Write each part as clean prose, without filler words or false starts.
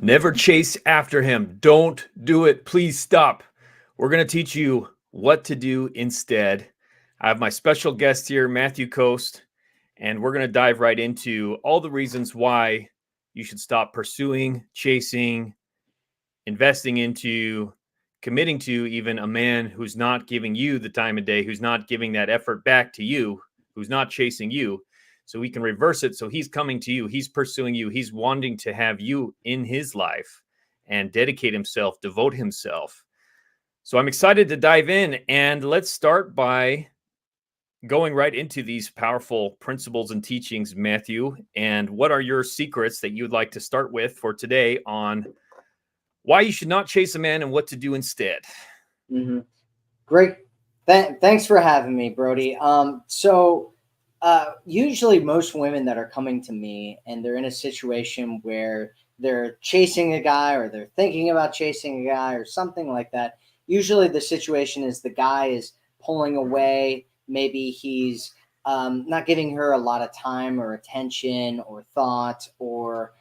Never chase after him. Don't do it. Please stop. We're going to teach you what to do instead. I have my special guest here, Matthew Coast, and we're going to dive right into all the reasons why you should stop pursuing, chasing, investing into, committing to even a man who's not giving you the time of day, who's not giving that effort back to you, who's not chasing you. So we can reverse it. So he's coming to you, he's pursuing you, he's wanting to have you in his life and dedicate himself, devote himself. So I'm excited to dive in, and let's start by going right into these powerful principles and teachings, Matthew. And what are your secrets that you'd like to start with for today on why you should not chase a man and what to do instead? Mm-hmm. Great. Thanks for having me, Brody. Usually most women that are coming to me and they're in a situation where they're chasing a guy or they're thinking about chasing a guy or something like that. Usually the situation is the guy is pulling away. Maybe he's not giving her a lot of time or attention or thought, or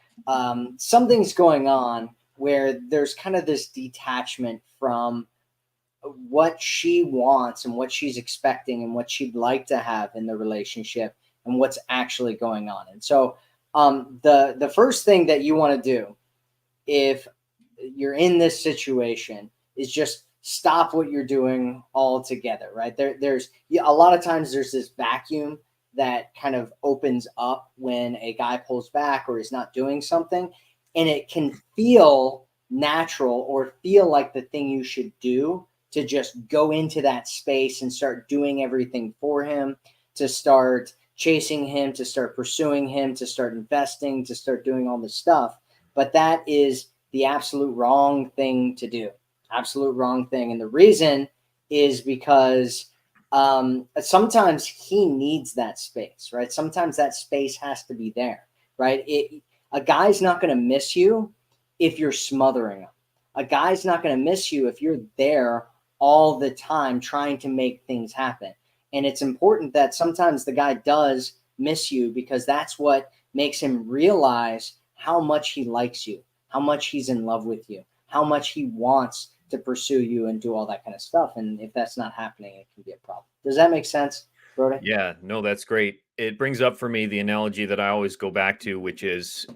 something's going on where there's kind of this detachment from what she wants and what she's expecting and what she'd like to have in the relationship and what's actually going on. And so the first thing that you want to do if you're in this situation is just stop what you're doing altogether, right? There's a lot of times there's this vacuum that kind of opens up when a guy pulls back or is not doing something, and it can feel natural or feel like the thing you should do to just go into that space and start doing everything for him, to start chasing him, to start pursuing him, to start investing, to start doing all this stuff. But that is the absolute wrong thing to do. Absolute wrong thing. And the reason is because sometimes he needs that space, right? Sometimes that space has to be there, right? A guy's not going to miss you if you're smothering him. A guy's not going to miss you if you're there all the time trying to make things happen. And it's important that sometimes the guy does miss you, because that's what makes him realize how much he likes you, how much he's in love with you, how much he wants to pursue you and do all that kind of stuff. And if that's not happening, it can be a problem. Does that make sense, Brody? Yeah, no, that's great. It brings up for me the analogy that I always go back to, which is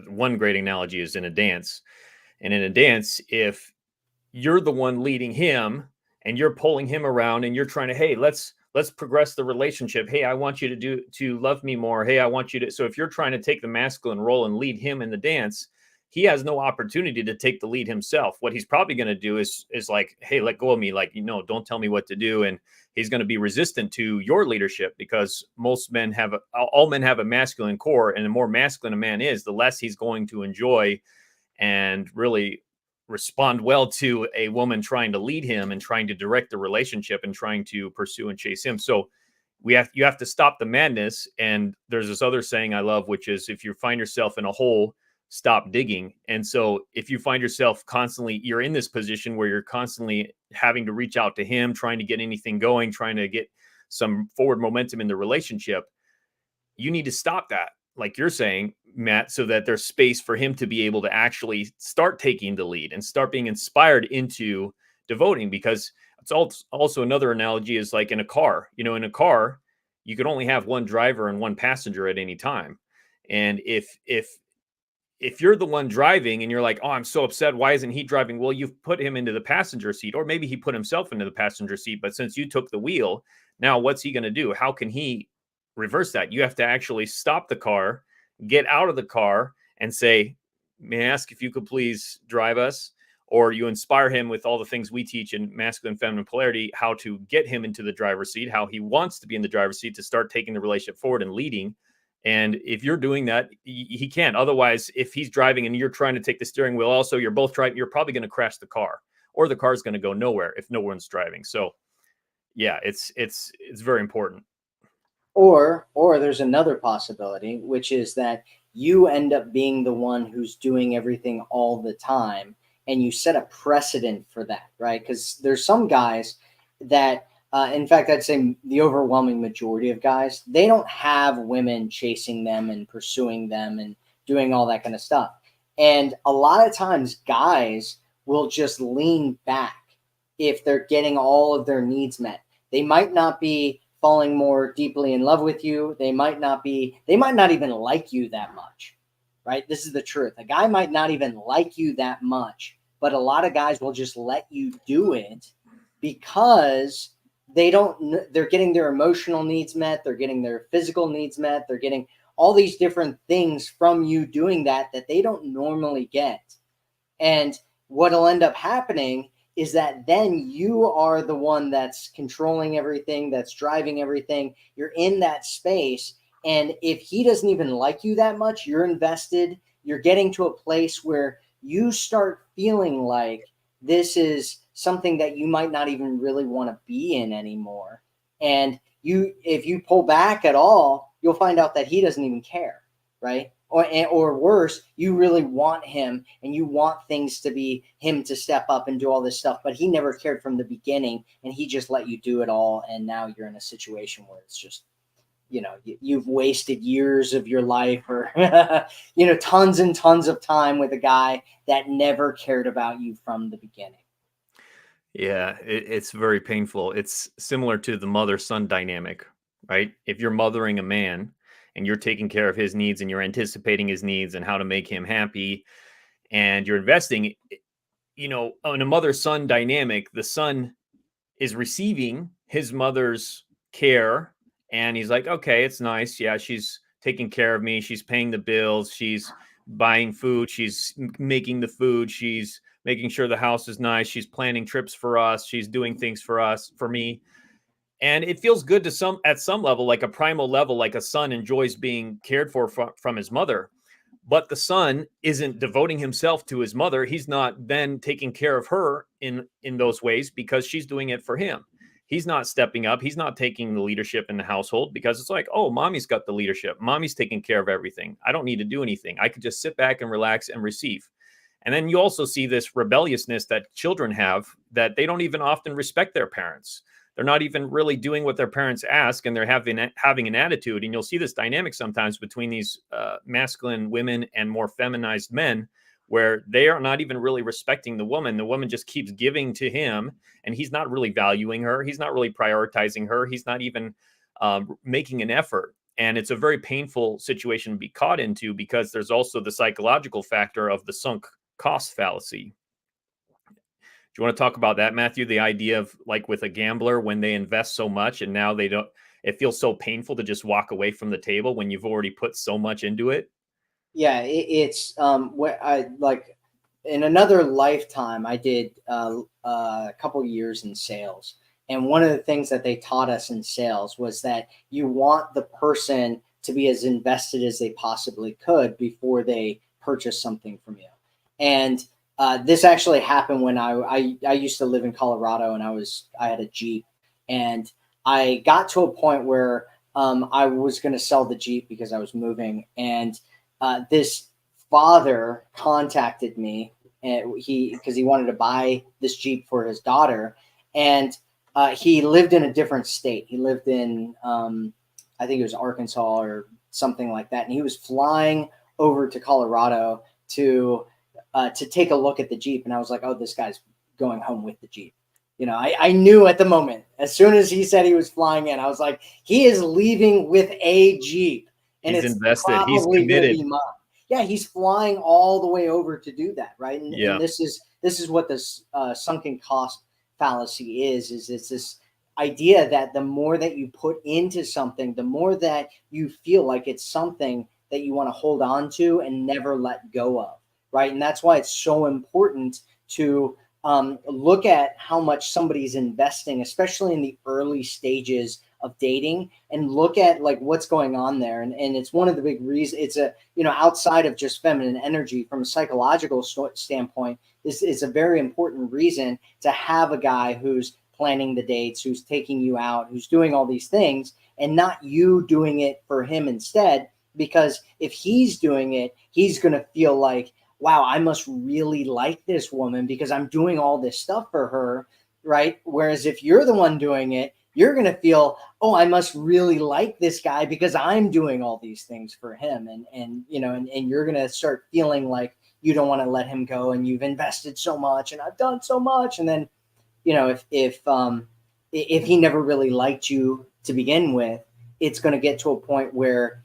one great analogy is in a dance. And in a dance, if you're the one leading him and you're pulling him around and you're trying to, hey, let's progress the relationship. Hey, I want you to love me more. Hey, I want you to. So if you're trying to take the masculine role and lead him in the dance, he has no opportunity to take the lead himself. What he's probably going to do is like, hey, let go of me. Like, don't tell me what to do. And he's going to be resistant to your leadership, because all men have a masculine core, and the more masculine a man is, the less he's going to enjoy and really respond well to a woman trying to lead him and trying to direct the relationship and trying to pursue and chase him. So you have to stop the madness. And there's this other saying I love, which is, if you find yourself in a hole, stop digging. And so if you find yourself constantly, you're in this position where you're constantly having to reach out to him, trying to get anything going, trying to get some forward momentum in the relationship, you need to stop that, like you're saying, Matt, so that there's space for him to be able to actually start taking the lead and start being inspired into devoting. Because it's also another analogy is like in a car. In a car, you can only have one driver and one passenger at any time. And if you're the one driving and you're like, oh, I'm so upset, why isn't he driving? Well, you've put him into the passenger seat, or maybe he put himself into the passenger seat. But since you took the wheel, now what's he going to do? How can he reverse that? You have to actually stop the car, get out of the car, and say, may I ask if you could please drive us? Or you inspire him with all the things we teach in masculine, feminine polarity, how to get him into the driver's seat, how he wants to be in the driver's seat to start taking the relationship forward and leading. And if you're doing that, he can't. Otherwise, if he's driving and you're trying to take the steering wheel, also you're both driving, you're probably going to crash the car, or the car's going to go nowhere if no one's driving. So yeah, it's very important. Or there's another possibility, which is that you end up being the one who's doing everything all the time, and you set a precedent for that, right? Because there's some guys that, in fact, I'd say the overwhelming majority of guys, they don't have women chasing them and pursuing them and doing all that kind of stuff. And a lot of times guys will just lean back if they're getting all of their needs met. They might not be falling more deeply in love with you. They might not even like you that much, right? This is the truth. A guy might not even like you that much, but a lot of guys will just let you do it because they're getting their emotional needs met. They're getting their physical needs met. They're getting all these different things from you doing that they don't normally get. And what'll end up happening is that then you are the one that's controlling everything, that's driving everything. You're in that space. And if he doesn't even like you that much, you're invested, you're getting to a place where you start feeling like this is something that you might not even really want to be in anymore. And if you pull back at all, you'll find out that he doesn't even care, right? Or worse, you really want him and you want things to be him to step up and do all this stuff, but he never cared from the beginning and he just let you do it all. And now you're in a situation where it's just, you've wasted years of your life or, tons and tons of time with a guy that never cared about you from the beginning. Yeah, it's very painful. It's similar to the mother-son dynamic, right? If you're mothering a man and you're taking care of his needs and you're anticipating his needs and how to make him happy and you're investing, in a mother-son dynamic, the son is receiving his mother's care and he's like, okay, it's nice. Yeah, she's taking care of me. She's paying the bills. She's buying food. She's making the food. She's making sure the house is nice. She's planning trips for us. She's doing things for me. And it feels good at some level, like a primal level, like a son enjoys being cared for from his mother. But the son isn't devoting himself to his mother. He's not then taking care of her in those ways because she's doing it for him. He's not stepping up. He's not taking the leadership in the household because it's like, oh, mommy's got the leadership. Mommy's taking care of everything. I don't need to do anything. I could just sit back and relax and receive. And then you also see this rebelliousness that children have, that they don't even often respect their parents. They're not even really doing what their parents ask, and they're having an attitude. And you'll see this dynamic sometimes between these masculine women and more feminized men, where they are not even really respecting the woman. The woman just keeps giving to him, and he's not really valuing her. He's not really prioritizing her. He's not even making an effort. And it's a very painful situation to be caught into because there's also the psychological factor of the sunk cost fallacy. Do you want to talk about that, Matthew? The idea of like with a gambler, when they invest so much and now they don't, it feels so painful to just walk away from the table when you've already put so much into it. Yeah, it's what I like in another lifetime. I did a couple years in sales, and one of the things that they taught us in sales was that you want the person to be as invested as they possibly could before they purchase something from you. And this actually happened when I used to live in Colorado, and I had a Jeep, and I got to a point where I was going to sell the Jeep because I was moving, and this father contacted me, and because he wanted to buy this Jeep for his daughter, and he lived in a different state. He lived in I think it was Arkansas or something like that, and he was flying over to Colorado to take a look at the Jeep. And I was like, oh, this guy's going home with the Jeep. I knew at the moment, as soon as he said he was flying in, I was like, he is leaving with a Jeep. And he's it's invested. He's committed. Yeah, he's flying all the way over to do that, right? And this is what this sunken cost fallacy is it's this idea that the more that you put into something, the more that you feel like it's something that you want to hold on to and never let go of, right? And that's why it's so important to look at how much somebody's investing, especially in the early stages of dating, and look at like what's going on there. And it's one of the big reasons. It's outside of just feminine energy, from a psychological standpoint, this is a very important reason to have a guy who's planning the dates, who's taking you out, who's doing all these things, and not you doing it for him instead. Because if he's doing it, he's going to feel like, wow, I must really like this woman because I'm doing all this stuff for her, right? Whereas if you're the one doing it, you're going to feel, oh, I must really like this guy because I'm doing all these things for him. And you're going to start feeling like you don't want to let him go, and you've invested so much, and I've done so much. And then, if he never really liked you to begin with, it's going to get to a point where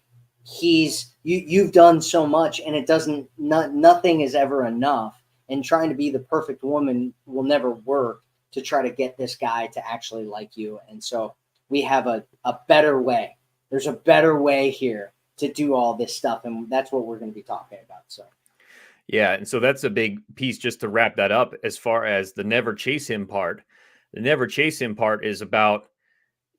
you've done so much, and nothing is ever enough. And trying to be the perfect woman will never work to try to get this guy to actually like you. And so we have a better way. There's a better way here to do all this stuff. And that's what we're going to be talking about. So, yeah. And so that's a big piece, just to wrap that up, as far as the never chase him part. The never chase him part is about,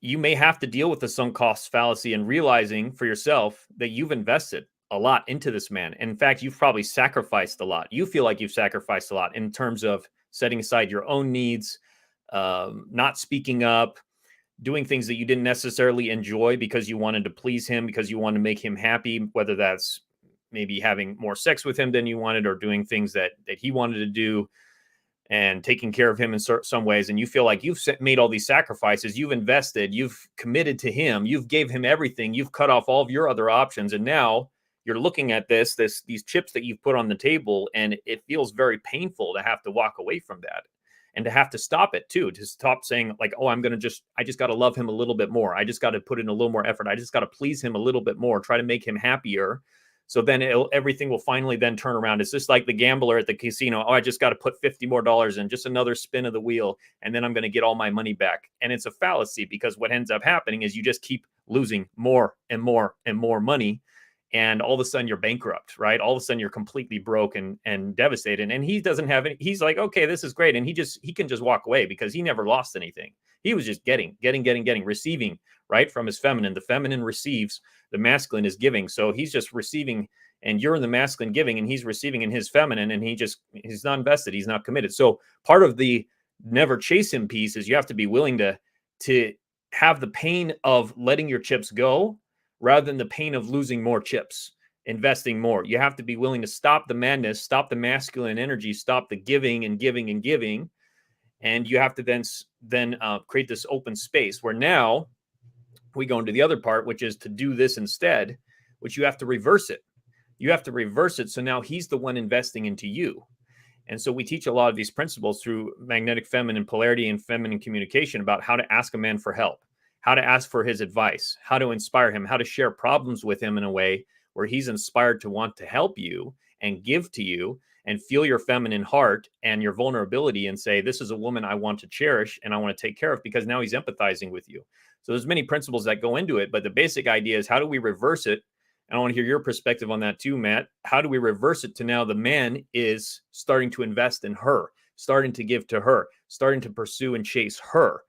you may have to deal with the sunk cost fallacy and realizing for yourself that you've invested a lot into this man. And in fact, you've probably sacrificed a lot. You feel like you've sacrificed a lot in terms of setting aside your own needs, not speaking up, doing things that you didn't necessarily enjoy because you wanted to please him, because you wanted to make him happy, whether that's maybe having more sex with him than you wanted, or doing things that he wanted to do, and taking care of him in some ways. And you feel like you've made all these sacrifices, you've invested, you've committed to him, you've gave him everything, you've cut off all of your other options. And now you're looking at these chips that you've put on the table, and it feels very painful to have to walk away from that, and to have to stop it too, to stop saying like, oh, I just got to love him a little bit more. I just got to put in a little more effort. I just got to please him a little bit more, try to make him happier. So then everything will finally then turn around. It's just like the gambler at the casino. Oh, I just got to put $50 more in, just another spin of the wheel, and then I'm going to get all my money back. And it's a fallacy, because what ends up happening is you just keep losing more and more and more money. And all of a sudden you're bankrupt, right? All of a sudden you're completely broke and devastated. And he doesn't have any, he's like, okay, this is great. And he can just walk away, because he never lost anything. He was just getting, receiving, right? From his feminine. The feminine receives, the masculine is giving. So he's just receiving, and you're in the masculine giving, and he's receiving in his feminine, and he's not invested. He's not committed. So part of the never chase him piece is you have to be willing to have the pain of letting your chips go, rather than the pain of losing more chips, investing more. You have to be willing to stop the madness, stop the masculine energy, stop the giving and giving and giving. And you have to then create this open space where now we go into the other part, which is to do this instead, which you have to reverse it. You have to reverse it. So now he's the one investing into you. And so we teach a lot of these principles through magnetic feminine polarity and feminine communication about how to ask a man for help, how to ask for his advice, how to inspire him, how to share problems with him in a way where he's inspired to want to help you and give to you, and feel your feminine heart and your vulnerability, and say, this is a woman I want to cherish and I want to take care of, because now he's empathizing with you. So there's many principles that go into it, but the basic idea is, how do we reverse it? And I want to hear your perspective on that too, Matt. How do we reverse it to now the man is starting to invest in her, starting to give to her, starting to pursue and chase her?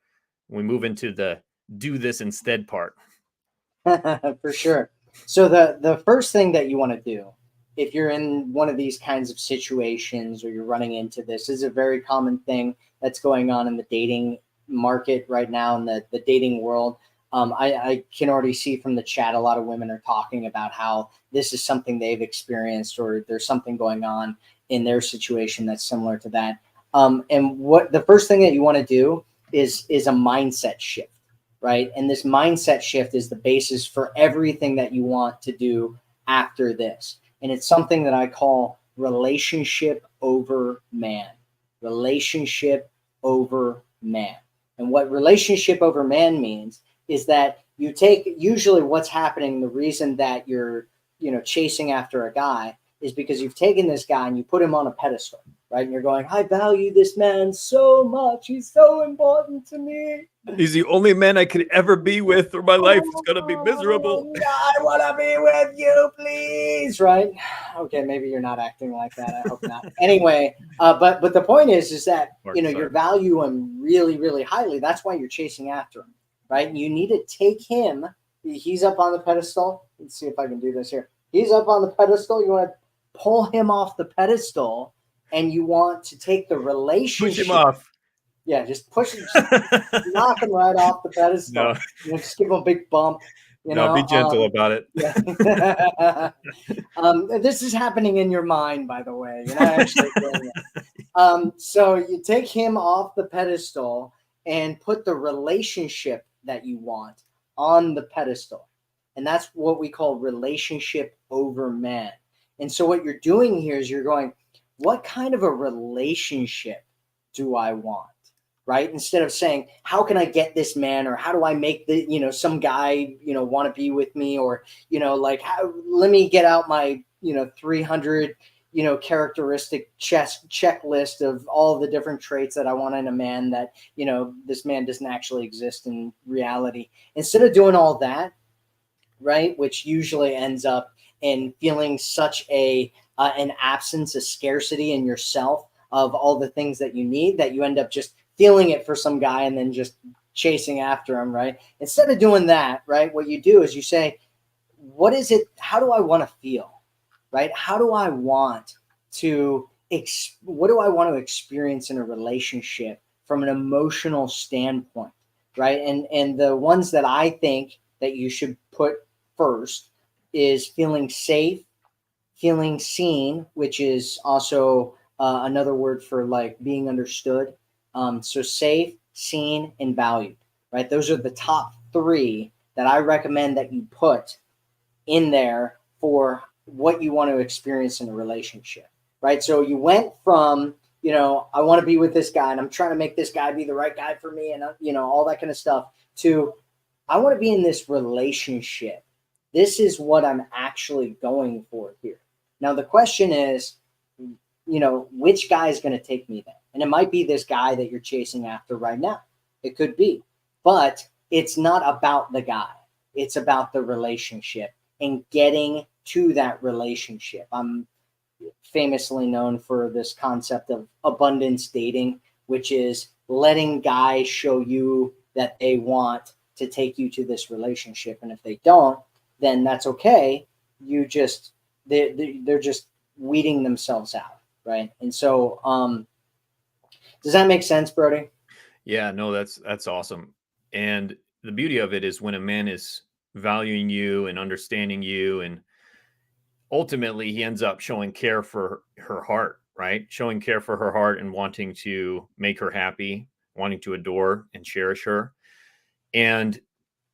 We move into the do this instead part. For sure. So the first thing that you want to do, if you're in one of these kinds of situations, or you're running into this, is a very common thing that's going on in the dating market right now, in the dating world. I can already see from the chat, a lot of women are talking about how this is something they've experienced, or there's something going on in their situation that's similar to that. And what the first thing that you want to do is a mindset shift, right? And this mindset shift is the basis for everything that you want to do after this. And it's something that I call relationship over man. Relationship over man. And what relationship over man means is that you take, usually what's happening, the reason that you're, chasing after a guy is because you've taken this guy and you put him on a pedestal, right? And you're going, I value this man so much. He's so important to me. He's the only man I could ever be with, or my life is going to be miserable. I want to be with you, please. Right? Okay, maybe you're not acting like that. I hope not. Anyway, but the point is that, you value him really, really highly. That's why you're chasing after him, right? You need to take him. He's up on the pedestal. Let's see if I can do this here. He's up on the pedestal. You want to pull him off the pedestal, and you want to take the relationship. Push him off. Yeah, just push him, knock him right off the pedestal. No. Just give him a big bump. Be gentle about it. Yeah. This is happening in your mind, by the way. You're not actually doing it. So you take him off the pedestal and put the relationship that you want on the pedestal. And that's what we call relationship over man. And so what you're doing here is you're going, what kind of a relationship do I want? Right? Instead of saying, how can I get this man, or how do I make the, some guy, want to be with me, or, like, let me get out my, 300, characteristic checklist of all the different traits that I want in a man that, this man doesn't actually exist in reality. Instead of doing all that, right, which usually ends up in feeling such an absence, a scarcity in yourself of all the things that you need, that you end up just feeling it for some guy and then just chasing after him, right? Instead of doing that, right, what you do is you say, what is it? How do I want to feel, right? How do I want to, what do I want to experience in a relationship from an emotional standpoint, right? And the ones that I think that you should put first is feeling safe, feeling seen, which is also another word for like being understood. So safe, seen, and valued, right? Those are the top three that I recommend that you put in there for what you want to experience in a relationship, right? So you went from, I want to be with this guy and I'm trying to make this guy be the right guy for me and, all that kind of stuff, to I want to be in this relationship. This is what I'm actually going for here. Now, the question is, which guy is going to take me there? And it might be this guy that you're chasing after right now. It could be, but it's not about the guy. It's about the relationship and getting to that relationship. I'm famously known for this concept of abundance dating, which is letting guys show you that they want to take you to this relationship. And if they don't, then that's okay. They're just weeding themselves out, right? And so, does that make sense, Brody? Yeah, no, that's awesome. And the beauty of it is when a man is valuing you and understanding you, and ultimately he ends up showing care for her heart, right? Showing care for her heart and wanting to make her happy, wanting to adore and cherish her. And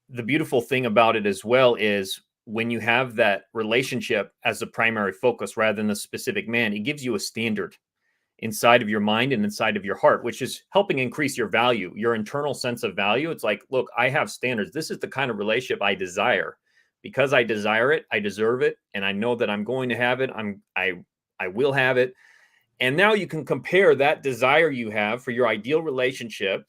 the beautiful thing about it as well is when you have that relationship as the primary focus rather than the specific man, it gives you a standard inside of your mind and inside of your heart, which is helping increase your value, your internal sense of value. It's like, look, I have standards. This is the kind of relationship I desire. Because I desire it, I deserve it, and I know that I'm going to have it. I will have it. And now you can compare that desire you have for your ideal relationship,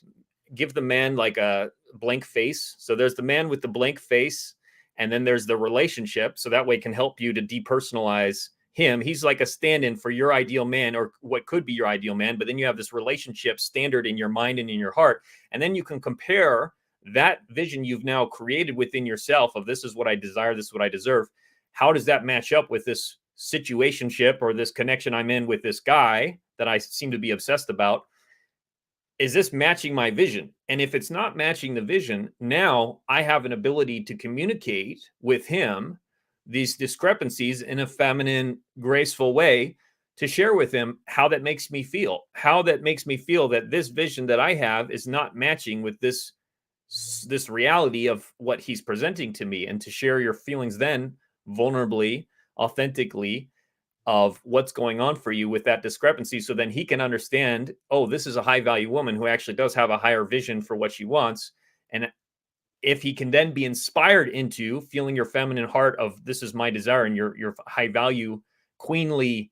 give the man like a blank face. So there's the man with the blank face, and then there's the relationship. So that way it can help you to depersonalize him. He's like a stand-in for your ideal man, or what could be your ideal man. But then you have this relationship standard in your mind and in your heart. And then you can compare that vision you've now created within yourself of this is what I desire, this is what I deserve. How does that match up with this situationship or this connection I'm in with this guy that I seem to be obsessed about? Is this matching my vision? And if it's not matching the vision, now I have an ability to communicate with him these discrepancies in a feminine, graceful way, to share with him how that makes me feel, that this vision that I have is not matching with this reality of what he's presenting to me, and to share your feelings then vulnerably, authentically, of what's going on for you with that discrepancy. So then he can understand, oh, this is a high value woman who actually does have a higher vision for what she wants. And if he can then be inspired into feeling your feminine heart of this is my desire, and your high value, queenly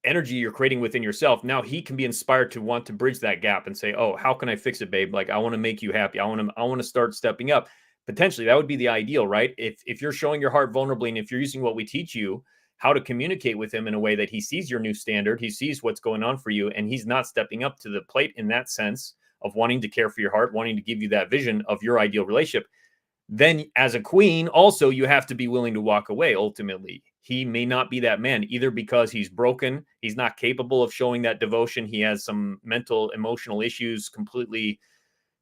energy you're creating within yourself, now he can be inspired to want to bridge that gap and say, oh, how can I fix it, babe? Like, I want to make you happy. I want to start stepping up. Potentially that would be the ideal, right? If you're showing your heart vulnerably, and if you're using what we teach you, how to communicate with him in a way that he sees your new standard, he sees what's going on for you, and he's not stepping up to the plate in that sense of wanting to care for your heart, wanting to give you that vision of your ideal relationship, then as a queen, also, you have to be willing to walk away. Ultimately, he may not be that man, either because he's broken, he's not capable of showing that devotion, he has some mental, emotional issues, completely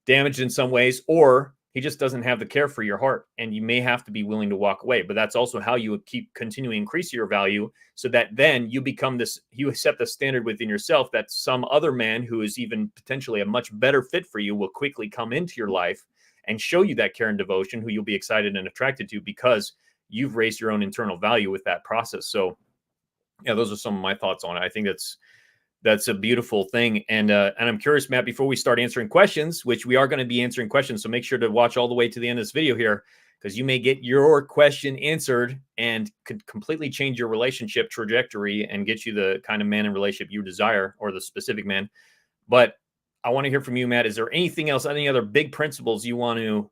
damaged in some ways, or he just doesn't have the care for your heart, and you may have to be willing to walk away. But that's also how you would keep continuing to increase your value, so that then you become this, you set the standard within yourself that some other man who is even potentially a much better fit for you will quickly come into your life and show you that care and devotion, who you'll be excited and attracted to because you've raised your own internal value with that process. So Yeah, those are some of my thoughts on it. I think that's a beautiful thing. And I'm curious, Matt, before we start answering questions, which we are going to be answering questions, so make sure to watch all the way to the end of this video here, because you may get your question answered and could completely change your relationship trajectory and get you the kind of man and relationship you desire, or the specific man. But I want to hear from you, Matt. Is there anything else, any other big principles you want to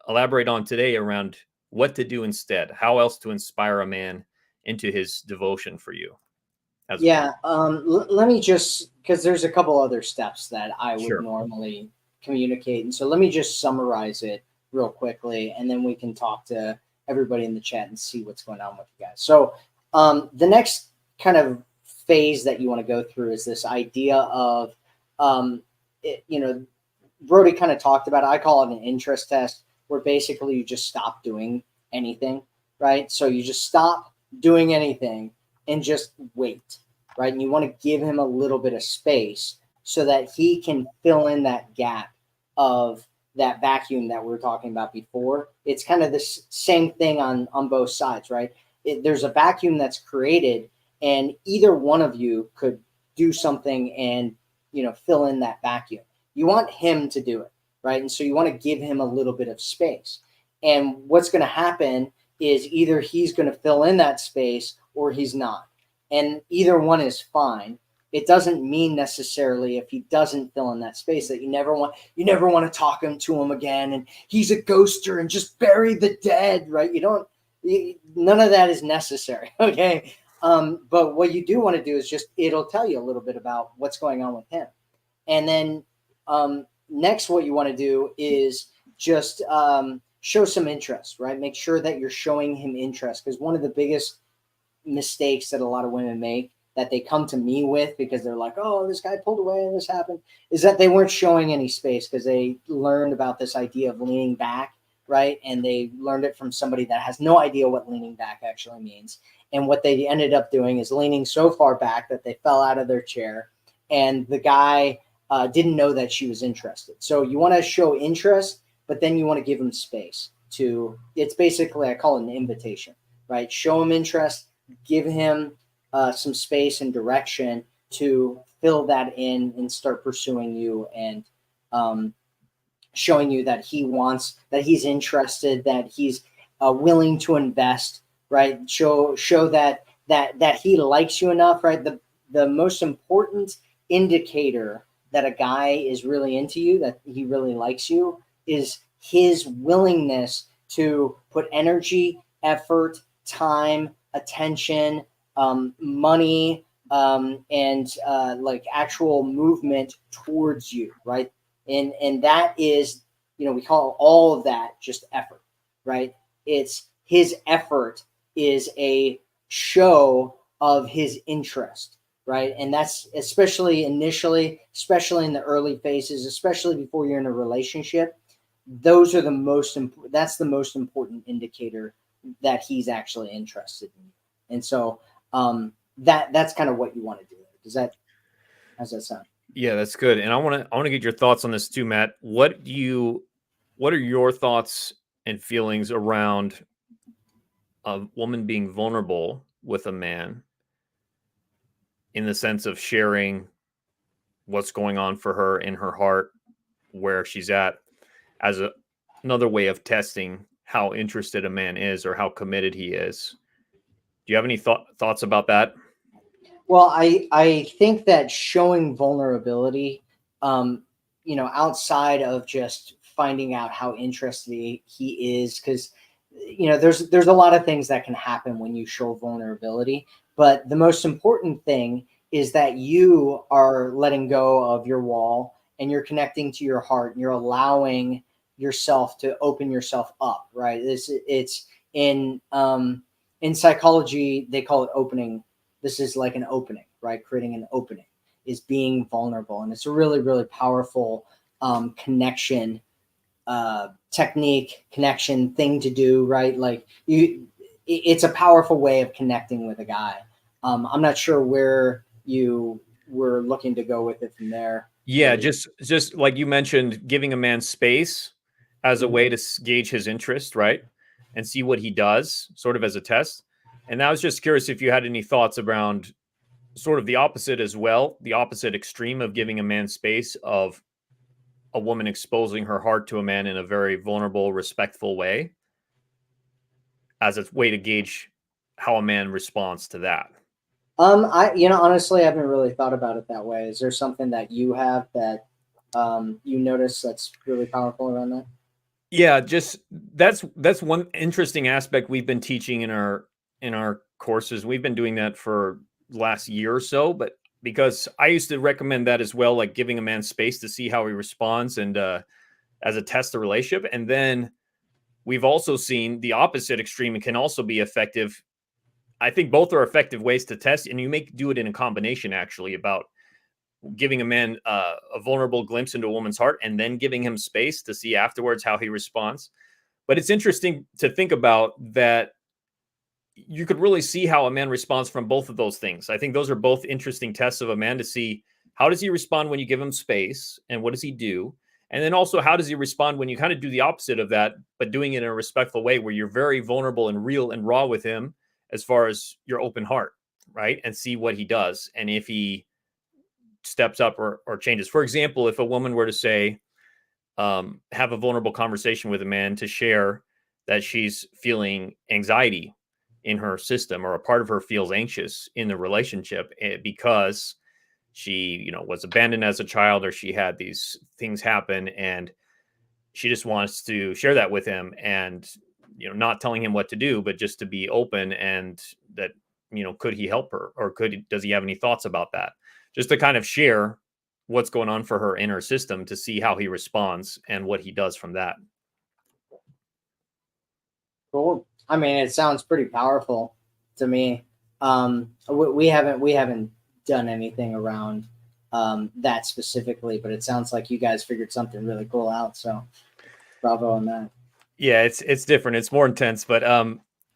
elaborate on today around what to do instead? How else to inspire a man into his devotion for you? Yeah, let me just, because there's a couple other steps that I would Sure. normally communicate, and so let me just summarize it real quickly, and then we can talk to everybody in the chat and see what's going on with you guys. So the next kind of phase that you want to go through is this idea of, you know, Brody kind of talked about it. I call it an interest test, where basically you just stop doing anything, right? So you just stop doing anything and just wait, right? And you want to give him a little bit of space so that he can fill in that gap of that vacuum that we were talking about before. It's kind of the same thing on both sides, right? There's a vacuum that's created, and either one of you could do something and, you know, fill in that vacuum. You want him to do it, right? And so you want to give him a little bit of space. And what's going to happen is either he's going to fill in that space or he's not. And either one is fine. It doesn't mean necessarily, if he doesn't fill in that space, that you never want to talk him to him again, and he's a ghoster and just bury the dead, right? None of that is necessary. Okay. But what you do want to do is just, it'll tell you a little bit about what's going on with him. And then next, what you want to do is just show some interest, right? Make sure that you're showing him interest, because one of the biggest mistakes that a lot of women make, that they come to me with because they're like, oh, this guy pulled away and this happened, is that they weren't showing any space, because they learned about this idea of leaning back, right? And they learned it from somebody that has no idea what leaning back actually means. And what they ended up doing is leaning so far back that they fell out of their chair, and the guy didn't know that she was interested. So you want to show interest, but then you want to give him space to, it's basically, I call it an invitation, right? Show him interest, give him some space and direction to fill that in and start pursuing you, and showing you that he wants, that he's interested, that he's willing to invest, right? Show that he likes you enough, right? The most important indicator that a guy is really into you, that he really likes you, is his willingness to put energy, effort, time, attention, money, and like actual movement towards you, right? And that is, you know, we call all of that just effort, right? It's his effort is a show of his interest, right? And that's especially initially, especially in the early phases, especially before you're in a relationship. Those are the most important. That's the most important indicator that he's actually interested in you. And so that's kind of what you want to do. How's that sound? Yeah, that's good. And I want to get your thoughts on this too, Matt. What are your thoughts and feelings around a woman being vulnerable with a man, in the sense of sharing what's going on for her in her heart, where she's at, as another way of testing how interested a man is or how committed he is? Do you have any thoughts about that? Well, I think that showing vulnerability, you know, outside of just finding out how interested he is, because, you know, there's a lot of things that can happen when you show vulnerability, but the most important thing is that you are letting go of your wall, and you're connecting to your heart, and you're allowing yourself to open yourself up, right? It's in psychology, they call it opening. This is like an opening, right? Creating an opening is being vulnerable. And it's a really, really powerful connection technique, connection thing to do, right? Like it's a powerful way of connecting with a guy. I'm not sure where you were looking to go with it from there. Yeah, just like you mentioned, giving a man space as a Mhm. way to gauge his interest, right? And see what he does, sort of as a test. And I was just curious if you had any thoughts around sort of the opposite as well, the opposite extreme of giving a man space, of a woman exposing her heart to a man in a very vulnerable, respectful way, as a way to gauge how a man responds to that. Honestly, I haven't really thought about it that way. Is there something that you have that you notice that's really powerful around that? Yeah, just that's one interesting aspect we've been teaching in our courses. We've been doing that for the last year or so, but because I used to recommend that as well, like giving a man space to see how he responds, and as a test of relationship. And then we've also seen the opposite extreme. It can also be effective. I think both are effective ways to test, and you may do it in a combination, actually, about giving a man a vulnerable glimpse into a woman's heart and then giving him space to see afterwards how he responds. But it's interesting to think about that you could really see how a man responds from both of those things. I think those are both interesting tests of a man, to see how does he respond when you give him space, and what does he do? And then also, how does he respond when you kind of do the opposite of that, but doing it in a respectful way where you're very vulnerable and real and raw with him as far as your open heart, right? And see what he does. And if he steps up or changes. For example, if a woman were to say, have a vulnerable conversation with a man to share that she's feeling anxiety in her system, or a part of her feels anxious in the relationship because she, was abandoned as a child, or she had these things happen, and she just wants to share that with him, and, not telling him what to do, but just to be open, and that, could he help her, or does he have any thoughts about that? Just to kind of share what's going on for her in her system, to see how he responds and what he does from that. Cool. I mean, it sounds pretty powerful to me. We haven't done anything around that specifically, but it sounds like you guys figured something really cool out. So, bravo on that. Yeah, it's different. It's more intense, but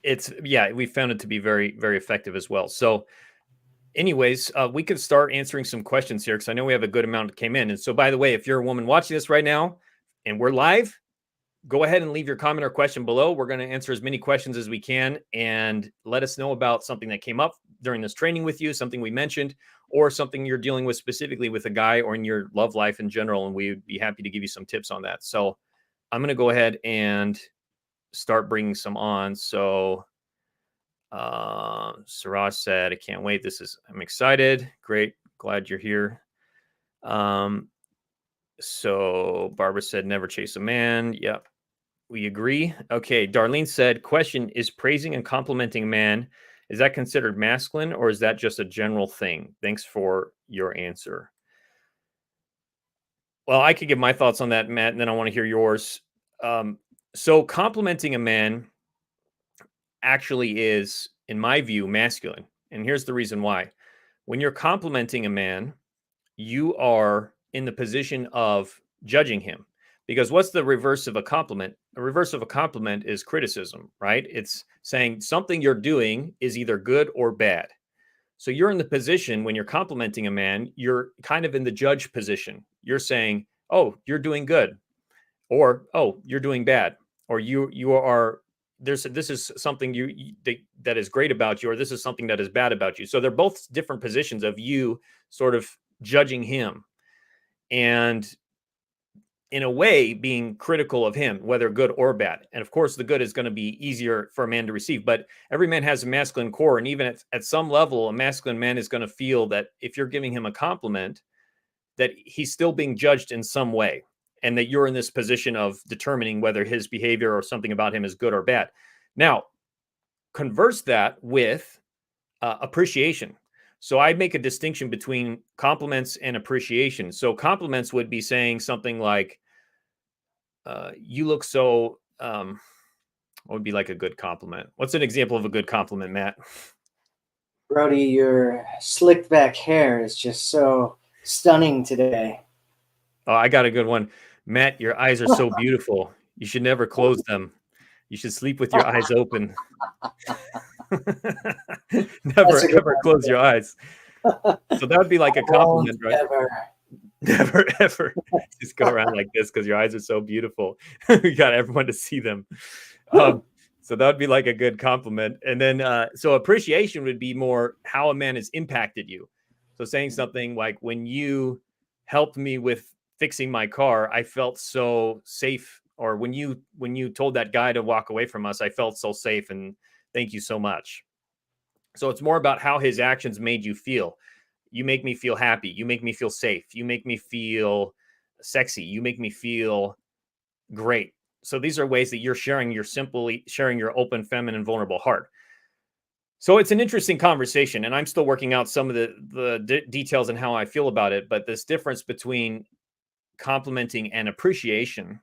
we found it to be very, very effective as well. So, anyways, we could start answering some questions here, because I know we have a good amount that came in. And so, by the way, if you're a woman watching this right now and we're live, go ahead and leave your comment or question below. We're going to answer as many questions as we can, and let us know about something that came up during this training with you, something we mentioned, or something you're dealing with specifically with a guy, or in your love life in general. And we would be happy to give you some tips on that. So I'm going to go ahead and start bringing some on. So Siraj said, I can't wait. I'm excited. Great. Glad you're here. So Barbara said, never chase a man. Yep. We agree. Okay. Darlene said, question, is praising and complimenting a man, is that considered masculine, or is that just a general thing? Thanks for your answer. Well, I could give my thoughts on that, Matt, and then I want to hear yours. So complimenting a man actually is, in my view, masculine. And here's the reason why. When you're complimenting a man, you are in the position of judging him. Because what's the reverse of a compliment? The reverse of a compliment is criticism, right? It's saying something you're doing is either good or bad. So you're in the position, when you're complimenting a man, you're kind of in the judge position. You're saying, oh, you're doing good, or, oh, you're doing bad, or you are, this is something that is great about you, or this is something that is bad about you. So they're both different positions of you sort of judging him, and in a way being critical of him, whether good or bad. And of course, the good is going to be easier for a man to receive, but every man has a masculine core. And even at some level, a masculine man is going to feel that if you're giving him a compliment, that he's still being judged in some way, and that you're in this position of determining whether his behavior or something about him is good or bad. Now, converse that with appreciation. So I make a distinction between compliments and appreciation. So compliments would be saying something like, you look so, what would be like a good compliment? What's an example of a good compliment, Matt? Brody, your slicked back hair is just so stunning today. Oh, I got a good one. Matt, your eyes are so beautiful. You should never close them. You should sleep with your eyes open. Never, ever close your eyes. So that would be like a compliment, right? Never, ever. Just go around like this because your eyes are so beautiful. We got everyone to see them. So that would be like a good compliment. And then, so appreciation would be more how a man has impacted you. So saying something like, when you helped me with fixing my car, I felt so safe. Or when you told that guy to walk away from us, I felt so safe, and thank you so much. So it's more about how his actions made you feel. You make me feel happy. You make me feel safe. You make me feel sexy. You make me feel great. So these are ways that you're simply sharing your open, feminine, vulnerable heart. So it's an interesting conversation, and I'm still working out some of the details and how I feel about it. But this difference between complimenting and appreciation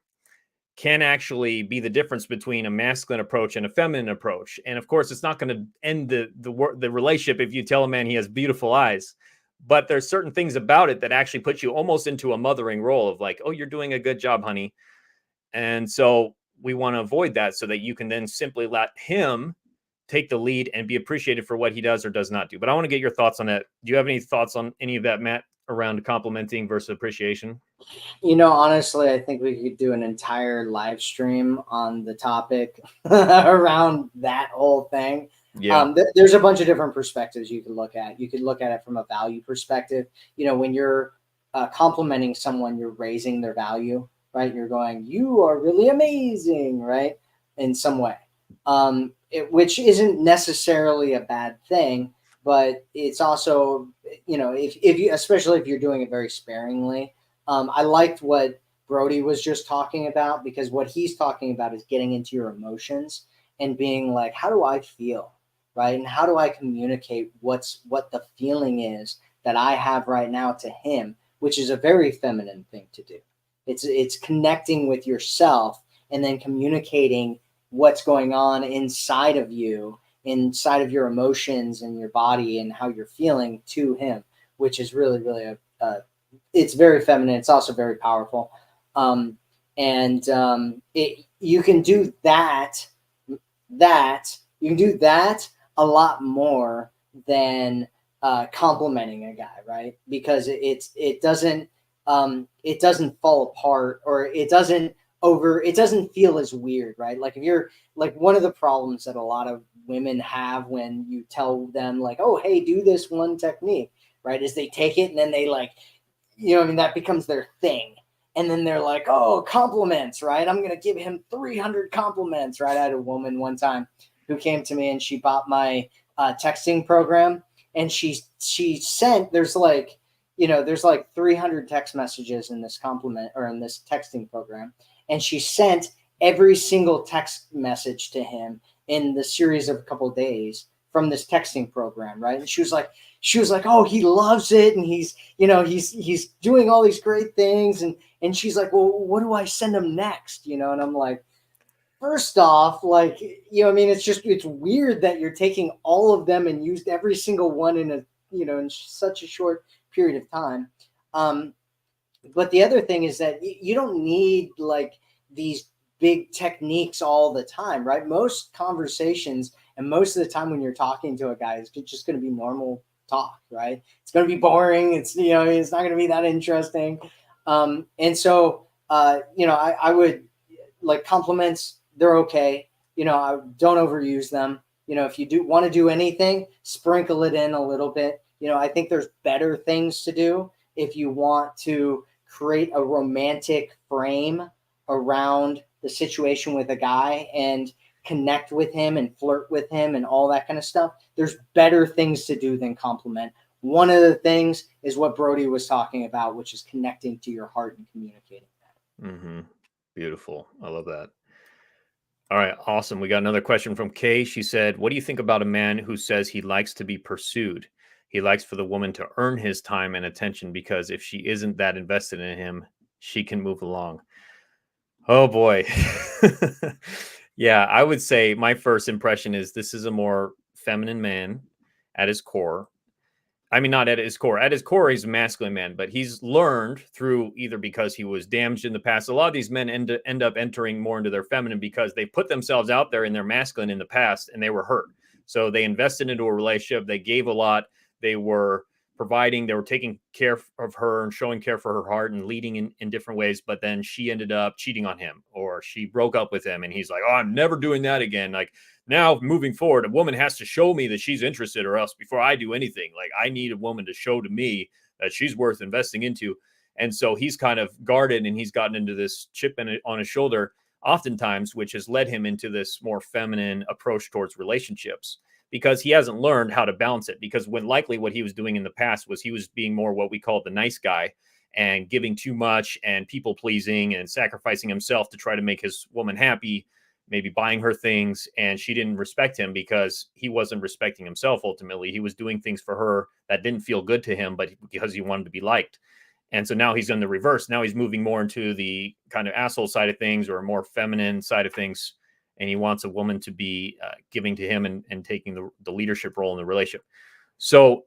can actually be the difference between a masculine approach and a feminine approach. And of course, it's not going to end the relationship if you tell a man he has beautiful eyes. But there's certain things about it that actually put you almost into a mothering role of like, oh, you're doing a good job, honey. And so we want to avoid that so that you can then simply let him take the lead and be appreciated for what he does or does not do. But I want to get your thoughts on that. Do you have any thoughts on any of that, Matt, around complimenting versus appreciation? Honestly, I think we could do an entire live stream on the topic around that whole thing. Yeah. There's a bunch of different perspectives you could look at. You could look at it from a value perspective. When you're complimenting someone, you're raising their value, right? You're going, you are really amazing, right? In some way, which isn't necessarily a bad thing, but it's also, if you, especially if you're doing it very sparingly. I liked what Brody was just talking about, because what he's talking about is getting into your emotions and being like, how do I feel? Right. And how do I communicate what the feeling is that I have right now to him, which is a very feminine thing to do. It's connecting with yourself and then communicating what's going on inside of you, inside of your emotions and your body and how you're feeling to him, which is really, really it's very feminine. It's also very powerful. You can do that you can do that a lot more than complimenting a guy, right? Because it doesn't fall apart, or it doesn't feel as weird, right? Like if you're like, one of the problems that a lot of women have when you tell them like, oh, hey, do this one technique, right, is they take it and then they like, that becomes their thing. And then they're like, oh, compliments, right? I'm going to give him 300 compliments, right? I had a woman one time who came to me and she bought my texting program, and she sent, there's like 300 text messages in this compliment, or in this texting program. And she sent every single text message to him in the series of a couple of days from this texting program, right? And she was like, oh, he loves it, and he's doing all these great things, and she's like, well, what do I send him next? And I'm like, first off, like, it's weird that you're taking all of them and used every single one in such a short period of time. But the other thing is that you don't need like these big techniques all the time, right? Most conversations and most of the time when you're talking to a guy, it's just going to be normal talk, right? It's going to be boring. It's not going to be that interesting. And so I would like compliments. They're okay. I don't overuse them. If you do want to do anything, sprinkle it in a little bit. I think there's better things to do if you want to create a romantic frame around the situation with a guy and connect with him and flirt with him and all that kind of stuff. There's better things to do than compliment. One of the things is what Brody was talking about, which is connecting to your heart and communicating that. Mm-hmm. Beautiful. I love that. All right. Awesome. We got another question from Kay. She said, what do you think about a man who says he likes to be pursued? He likes for the woman to earn his time and attention, because if she isn't that invested in him, she can move along. Oh boy. Yeah, I would say my first impression is this is a more feminine man at his core. I mean, not at his core. At his core, he's a masculine man, but he's learned through, either because he was damaged in the past. A lot of these men end up entering more into their feminine because they put themselves out there in their masculine in the past and they were hurt. So they invested into a relationship. They gave a lot. They were providing, they were taking care of her and showing care for her heart and leading in different ways. But then she ended up cheating on him, or she broke up with him. And he's like, oh, I'm never doing that again. Like, now moving forward, a woman has to show me that she's interested, or else before I do anything, like, I need a woman to show to me that she's worth investing into. And so he's kind of guarded, and he's gotten into this chip on his shoulder oftentimes, which has led him into this more feminine approach towards relationships, because he hasn't learned how to balance it. Because when likely what he was doing in the past was he was being more what we call the nice guy, and giving too much and people pleasing and sacrificing himself to try to make his woman happy, maybe buying her things. And she didn't respect him because he wasn't respecting himself. Ultimately, he was doing things for her that didn't feel good to him, but because he wanted to be liked. And so now he's done the reverse. Now he's moving more into the kind of asshole side of things, or a more feminine side of things. And he wants a woman to be giving to him and taking the leadership role in the relationship. So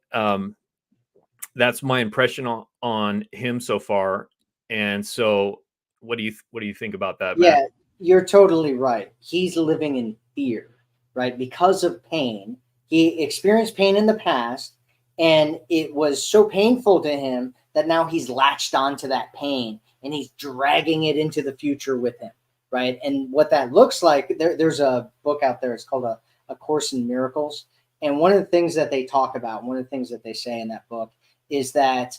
that's my impression on him so far. And so what do you think about that, Matt? Yeah, you're totally right. He's living in fear, right? Because of pain. He experienced pain in the past, and it was so painful to him that now he's latched onto that pain, and he's dragging it into the future with him, right? And what that looks like, there's a book out there. It's called a Course in Miracles. And one of the things that they talk about, one of the things that they say in that book, is that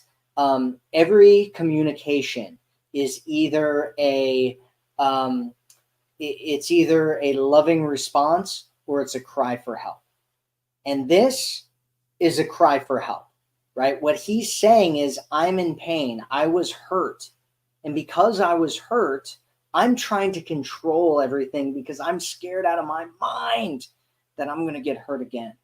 every communication is either it's either a loving response or it's a cry for help. And this is a cry for help, right? What he's saying is, I'm in pain. I was hurt. And because I was hurt, I'm trying to control everything because I'm scared out of my mind that I'm going to get hurt again.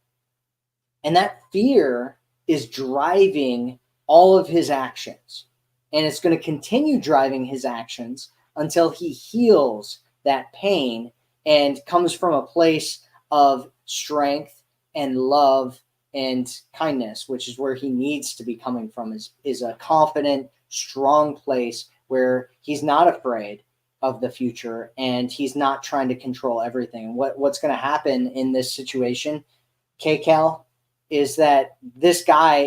And that fear is driving all of his actions. And it's going to continue driving his actions until he heals that pain and comes from a place of strength and love and kindness, which is where he needs to be coming from, is a confident, strong place where he's not afraid of the future and he's not trying to control everything. And what's going to happen in this situation, KCal, is that this guy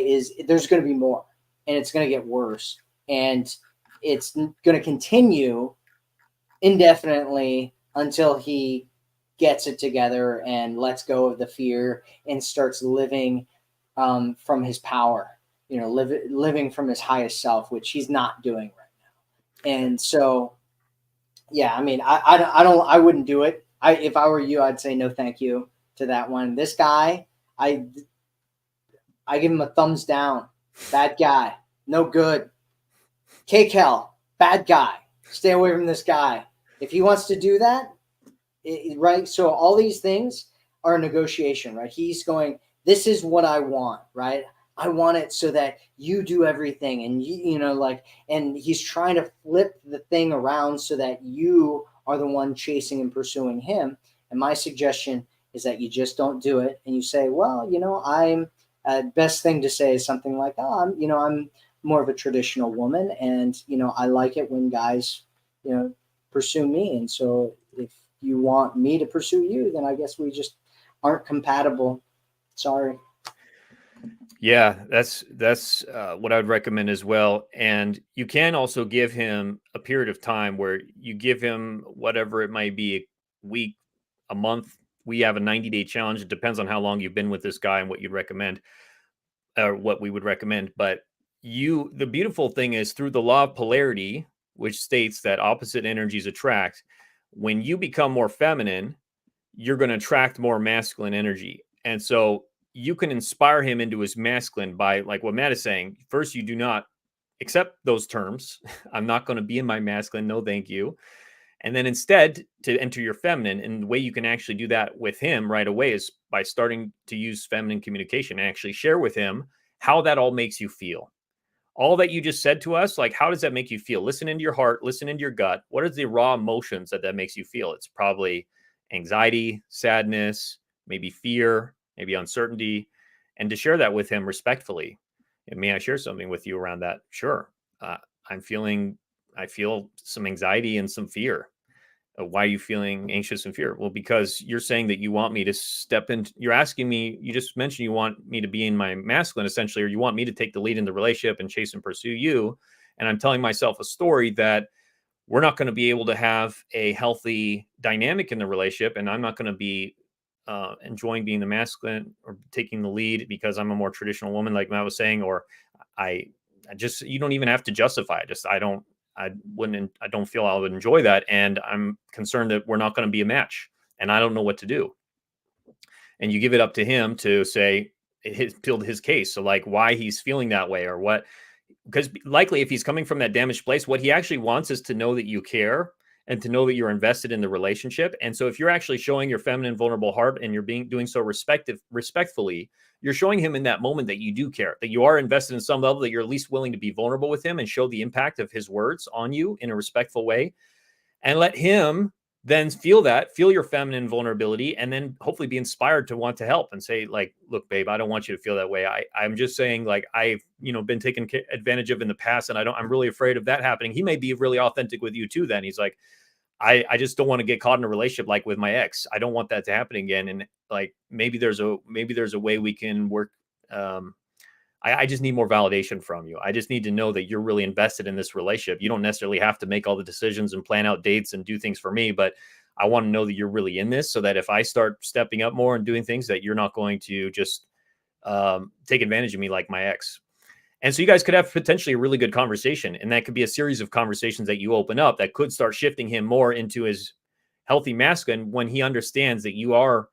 there's going to be more, and it's going to get worse, and it's going to continue indefinitely until he gets it together and lets go of the fear and starts living from his power, living from his highest self, which he's not doing right now. And so, yeah, I mean, I wouldn't do it. If I were you, I'd say no, thank you to that one. This guy, I give him a thumbs down. Bad guy, no good. KCal, bad guy. Stay away from this guy. If he wants to do that, right? So all these things are a negotiation, right? He's going, this is what I want, right? I want it so that you do everything, and and he's trying to flip the thing around so that you are the one chasing and pursuing him. And my suggestion is that you just don't do it, and you say, well, I'm best thing to say is something like, oh, I'm more of a traditional woman, and I like it when guys pursue me, and so if you want me to pursue you, then I guess we just aren't compatible. Sorry. Yeah, that's what I would recommend as well. And you can also give him a period of time where you give him whatever it might be, a week, a month. We have a 90-day challenge. It depends on how long you've been with this guy and what you'd recommend, or what we would recommend. But the beautiful thing is, through the law of polarity, which states that opposite energies attract, when you become more feminine, you're going to attract more masculine energy. And so you can inspire him into his masculine by, like what Matt is saying, first, you do not accept those terms. I'm not going to be in my masculine. No, thank you. And then instead to enter your feminine. And the way you can actually do that with him right away is by starting to use feminine communication and actually share with him how that all makes you feel. All that you just said to us, like, how does that make you feel? Listen into your heart, listen into your gut. What are the raw emotions that makes you feel? It's probably anxiety, sadness, maybe fear, maybe uncertainty, and to share that with him respectfully. And may I share something with you around that? Sure. I feel some anxiety and some fear. Why are you feeling anxious and fear? Well, because you're saying that you want me to step in. You're asking me, you just mentioned you want me to be in my masculine, essentially, or you want me to take the lead in the relationship and chase and pursue you. And I'm telling myself a story that we're not going to be able to have a healthy dynamic in the relationship. And I'm not going to be enjoying being the masculine or taking the lead because I'm a more traditional woman, like Matt was saying, or I just, you don't even have to justify it. Just, I don't feel I would enjoy that. And I'm concerned that we're not going to be a match and I don't know what to do. And you give it up to him to say, build his case. So like why he's feeling that way or what, because likely if he's coming from that damaged place, what he actually wants is to know that you care and to know that you're invested in the relationship. And so if you're actually showing your feminine, vulnerable heart and you're doing so respectfully, you're showing him in that moment that you do care, that you are invested in some level, that you're at least willing to be vulnerable with him and show the impact of his words on you in a respectful way, and let him then feel your feminine vulnerability, and then hopefully be inspired to want to help and say, like, look, babe, I don't want you to feel that way. I'm just saying, like, I've, been taken advantage of in the past, and I'm really afraid of that happening. He may be really authentic with you too. Then he's like, I just don't want to get caught in a relationship like with my ex. I don't want that to happen again. And like, maybe there's a way we can work. I just need more validation from you. I just need to know that you're really invested in this relationship. You don't necessarily have to make all the decisions and plan out dates and do things for me, but I want to know that you're really in this so that if I start stepping up more and doing things, that you're not going to just take advantage of me like my ex. And so you guys could have potentially a really good conversation. And that could be a series of conversations that you open up that could start shifting him more into his healthy masculine when he understands that you're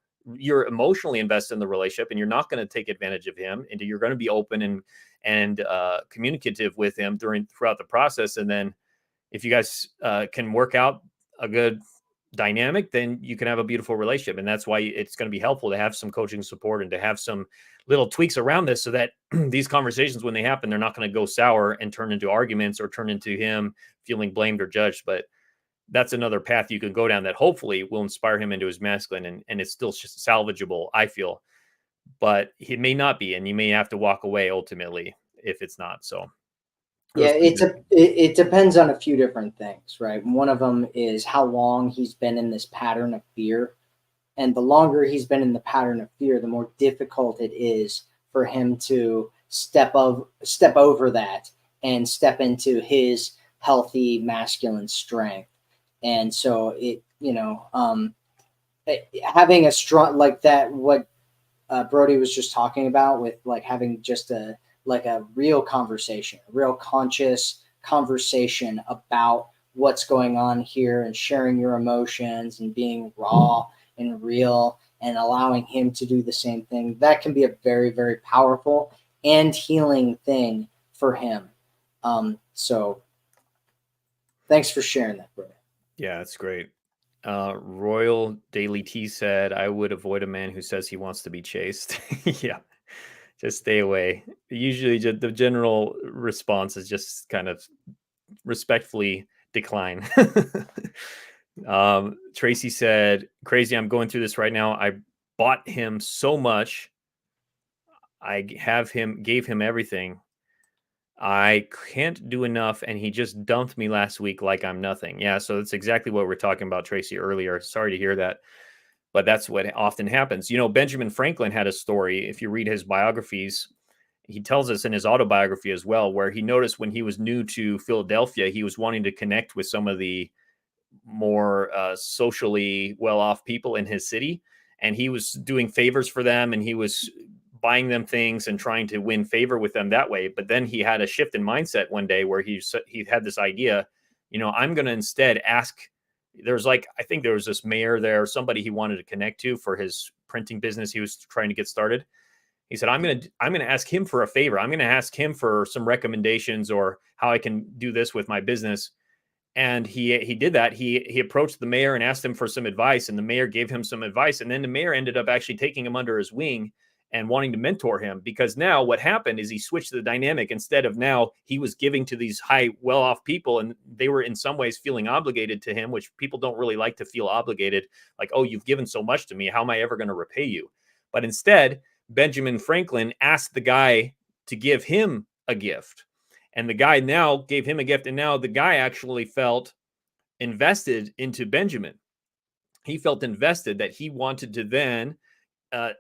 emotionally invested in the relationship and you're not going to take advantage of him, and you're going to be open and communicative with him throughout the process. And then if you guys can work out a good dynamic, then you can have a beautiful relationship. And that's why it's going to be helpful to have some coaching support and to have some little tweaks around this so that these conversations, when they happen, they're not going to go sour and turn into arguments or turn into him feeling blamed or judged. But that's another path you can go down that hopefully will inspire him into his masculine, and it's still just salvageable, I feel, but it may not be, and you may have to walk away ultimately if it's not. So Yeah, it depends on a few different things, right? One of them is how long he's been in this pattern of fear. And the longer he's been in the pattern of fear, the more difficult it is for him to step over that and step into his healthy masculine strength. And so having a strong like that, what Brody was just talking about with like having just a real conversation, a real conscious conversation about what's going on here and sharing your emotions and being raw and real and allowing him to do the same thing. That can be a very, very powerful and healing thing for him. So thanks for sharing that, Brody. Yeah, that's great. Royal Daily T said, I would avoid a man who says he wants to be chased. Yeah, just stay away. Usually the general response is just kind of respectfully decline. Tracy said, crazy, I'm going through this right now. I bought him so much. I gave him everything. I can't do enough, and he just dumped me last week like I'm nothing. Yeah, so that's exactly what we're talking about, Tracy, earlier. Sorry to hear that, but that's what often happens. Benjamin Franklin had a story. If you read his biographies, he tells us in his autobiography as well, where he noticed when he was new to Philadelphia, he was wanting to connect with some of the more socially well-off people in his city, and he was doing favors for them, and he was buying them things and trying to win favor with them that way. But then he had a shift in mindset one day where he had this idea, I'm going to instead ask. I think there was this mayor there, somebody he wanted to connect to for his printing business he was trying to get started. He said, I'm going to ask him for a favor. I'm going to ask him for some recommendations or how I can do this with my business. And he did that. He approached the mayor and asked him for some advice, and the mayor gave him some advice. And then the mayor ended up actually taking him under his wing and wanting to mentor him, because now what happened is he switched the dynamic. Instead of now he was giving to these high, well-off people, and they were in some ways feeling obligated to him, which people don't really like to feel obligated. Like, oh, you've given so much to me. How am I ever going to repay you? But instead, Benjamin Franklin asked the guy to give him a gift. And the guy now gave him a gift. And now the guy actually felt invested into Benjamin. He felt invested, that he wanted to then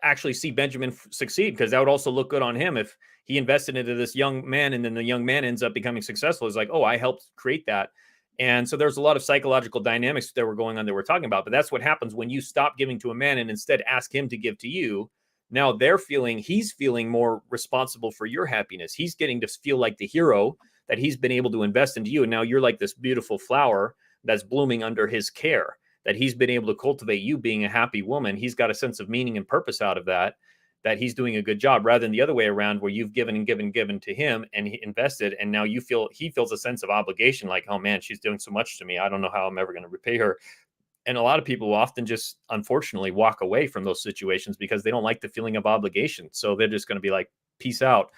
actually see Benjamin succeed, because that would also look good on him if he invested into this young man and then the young man ends up becoming successful. It's like, oh, I helped create that. And so there's a lot of psychological dynamics that were going on that we're talking about. But that's what happens when you stop giving to a man and instead ask him to give to you. Now he's feeling more responsible for your happiness. He's getting to feel like the hero, that he's been able to invest into you. And now you're like this beautiful flower that's blooming under his care, that he's been able to cultivate you being a happy woman. He's got a sense of meaning and purpose out of that, that he's doing a good job, rather than the other way around, where you've given and given and given to him and he invested. And now he feels a sense of obligation, like, oh man, she's doing so much to me. I don't know how I'm ever going to repay her. And a lot of people will often just, unfortunately, walk away from those situations because they don't like the feeling of obligation. So they're just going to be like, peace out.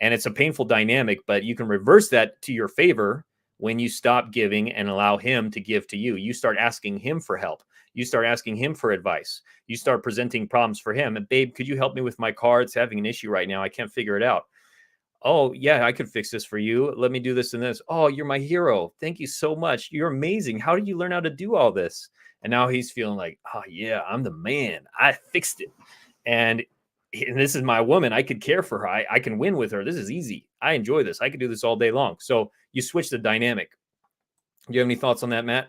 And it's a painful dynamic, but you can reverse that to your favor when you stop giving and allow him to give to you. You start asking him for help. You start asking him for advice. You start presenting problems for him. And babe, could you help me with my car? It's having an issue right now. I can't figure it out. Oh, yeah, I could fix this for you. Let me do this and this. Oh, you're my hero. Thank you so much. You're amazing. How did you learn how to do all this? And now he's feeling like, oh, yeah, I'm the man. I fixed it. And this is my woman. I could care for her. I can win with her. This is easy. I enjoy this. I could do this all day long. So you switch the dynamic. Do you have any thoughts on that, Matt?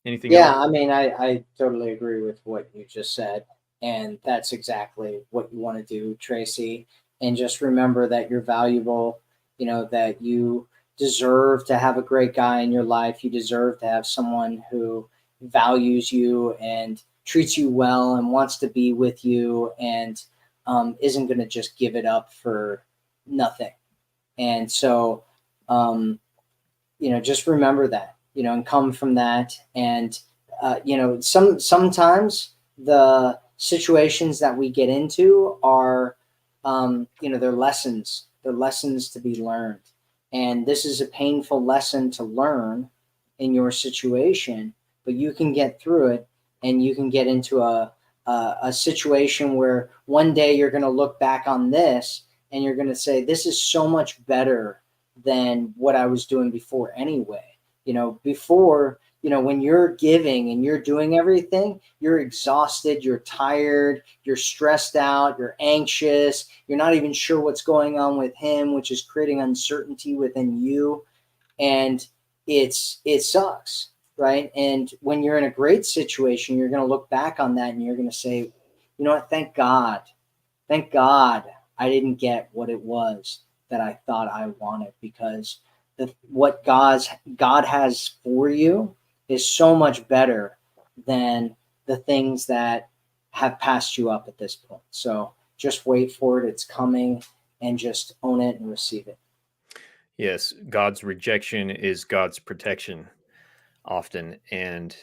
Anything Yeah, else? I mean, I totally agree with what you just said. And that's exactly what you want to do, Tracy. And just remember that you're valuable, that you deserve to have a great guy in your life. You deserve to have someone who values you and treats you well and wants to be with you, and isn't going to just give it up for nothing. And so, just remember that, and come from that. And, sometimes the situations that we get into are, they're lessons to be learned. And this is a painful lesson to learn in your situation, but you can get through it, and you can get into a situation where one day you're going to look back on this and you're going to say, this is so much better than what I was doing before anyway. Before, when you're giving and you're doing everything, you're exhausted, you're tired, you're stressed out, you're anxious, you're not even sure what's going on with him, which is creating uncertainty within you. And it sucks, right? And when you're in a great situation, you're going to look back on that and you're going to say, you know what, thank God I didn't get what it was that I thought I wanted, because what God has for you is so much better than the things that have passed you up at this point. So just wait for it. It's coming, and just own it and receive it. Yes, God's rejection is God's protection often. And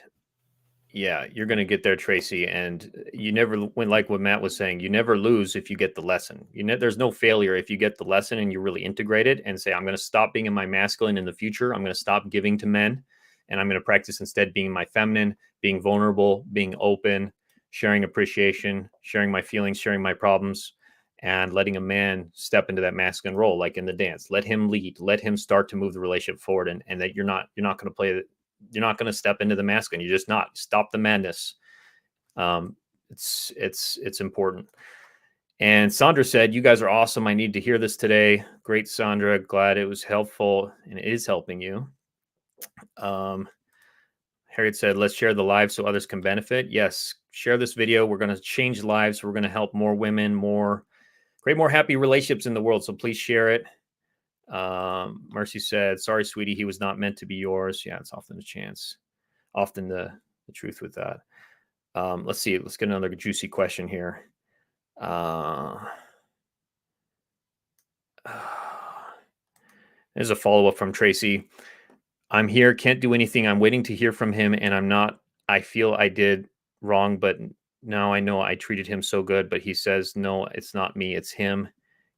yeah, you're going to get there, Tracy. And you never win, like what Matt was saying, you never lose if you get the lesson. There's no failure if you get the lesson and you really integrate it and say, I'm going to stop being in my masculine in the future. I'm going to stop giving to men, and I'm going to practice instead being my feminine, being vulnerable, being open, sharing appreciation, sharing my feelings, sharing my problems, and letting a man step into that masculine role, like in the dance. Let him lead, let him start to move the relationship forward, and that you're not going to play, you're not going to step into the masculine. You're just not. Stop the madness. It's important. And Sandra said, you guys are awesome. I need to hear this today. Great, Sandra. Glad it was helpful and it is helping you. Harriet said, let's share the live so others can benefit. Yes, share this video. We're going to change lives. We're going to help more women, create more happy relationships in the world. So please share it. Mercy said, sorry, sweetie, he was not meant to be yours. Yeah, it's often the truth with that. Let's see. Let's get another juicy question here. There's a follow-up from Tracy. I'm here, can't do anything. I'm waiting to hear from him, and I feel I did wrong, but now I know I treated him so good, but he says, no, it's not me, it's him.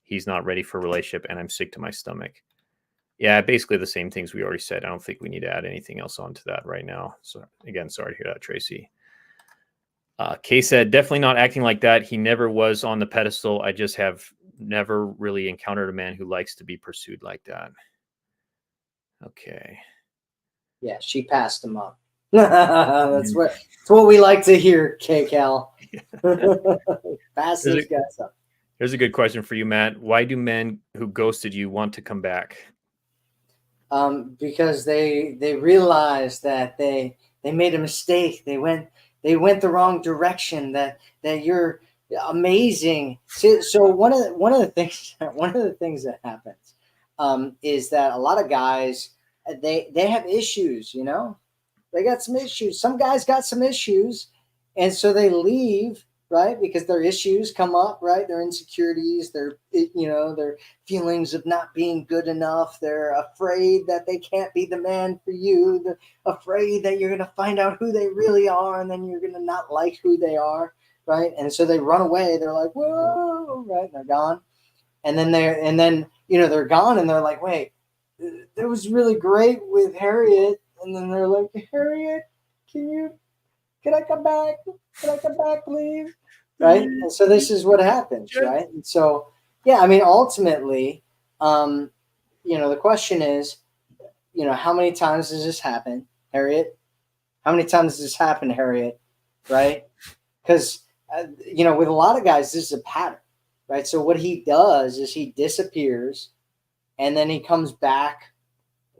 He's not ready for a relationship, and I'm sick to my stomach. Yeah, basically the same things we already said. I don't think we need to add anything else onto that right now. So again, sorry to hear that, Tracy. Kay said, definitely not acting like that. He never was on the pedestal. I just have never really encountered a man who likes to be pursued like that. Okay. Yeah, she passed him up. That's what we like to hear, K-Cal. Pass Here's a, those guys up. here's a good question for you, Matt. Why do men who ghosted you want to come back? Because they realized that they made a mistake. They went the wrong direction. That you're amazing. So one of the things that happens is that a lot of guys they have issues. You know, they got some issues. Some guys got some issues, and so they leave, right? Because their issues come up, right? Their insecurities, their feelings of not being good enough. They're afraid that they can't be the man for you. They're afraid that you're going to find out who they really are, and then you're going to not like who they are, right? And so they run away. They're like, whoa, right? And they're gone. And then they're gone, and they're like, wait, it was really great with Harriet. And then they're like, Harriet, can I come back? Can I come back, please? Right. And so this is what happens, right? And so, yeah, I mean, ultimately, the question is, how many times does this happen, Harriet? How many times does this happen, Harriet? Right? Because, with a lot of guys, this is a pattern, right? So what he does is he disappears and then he comes back.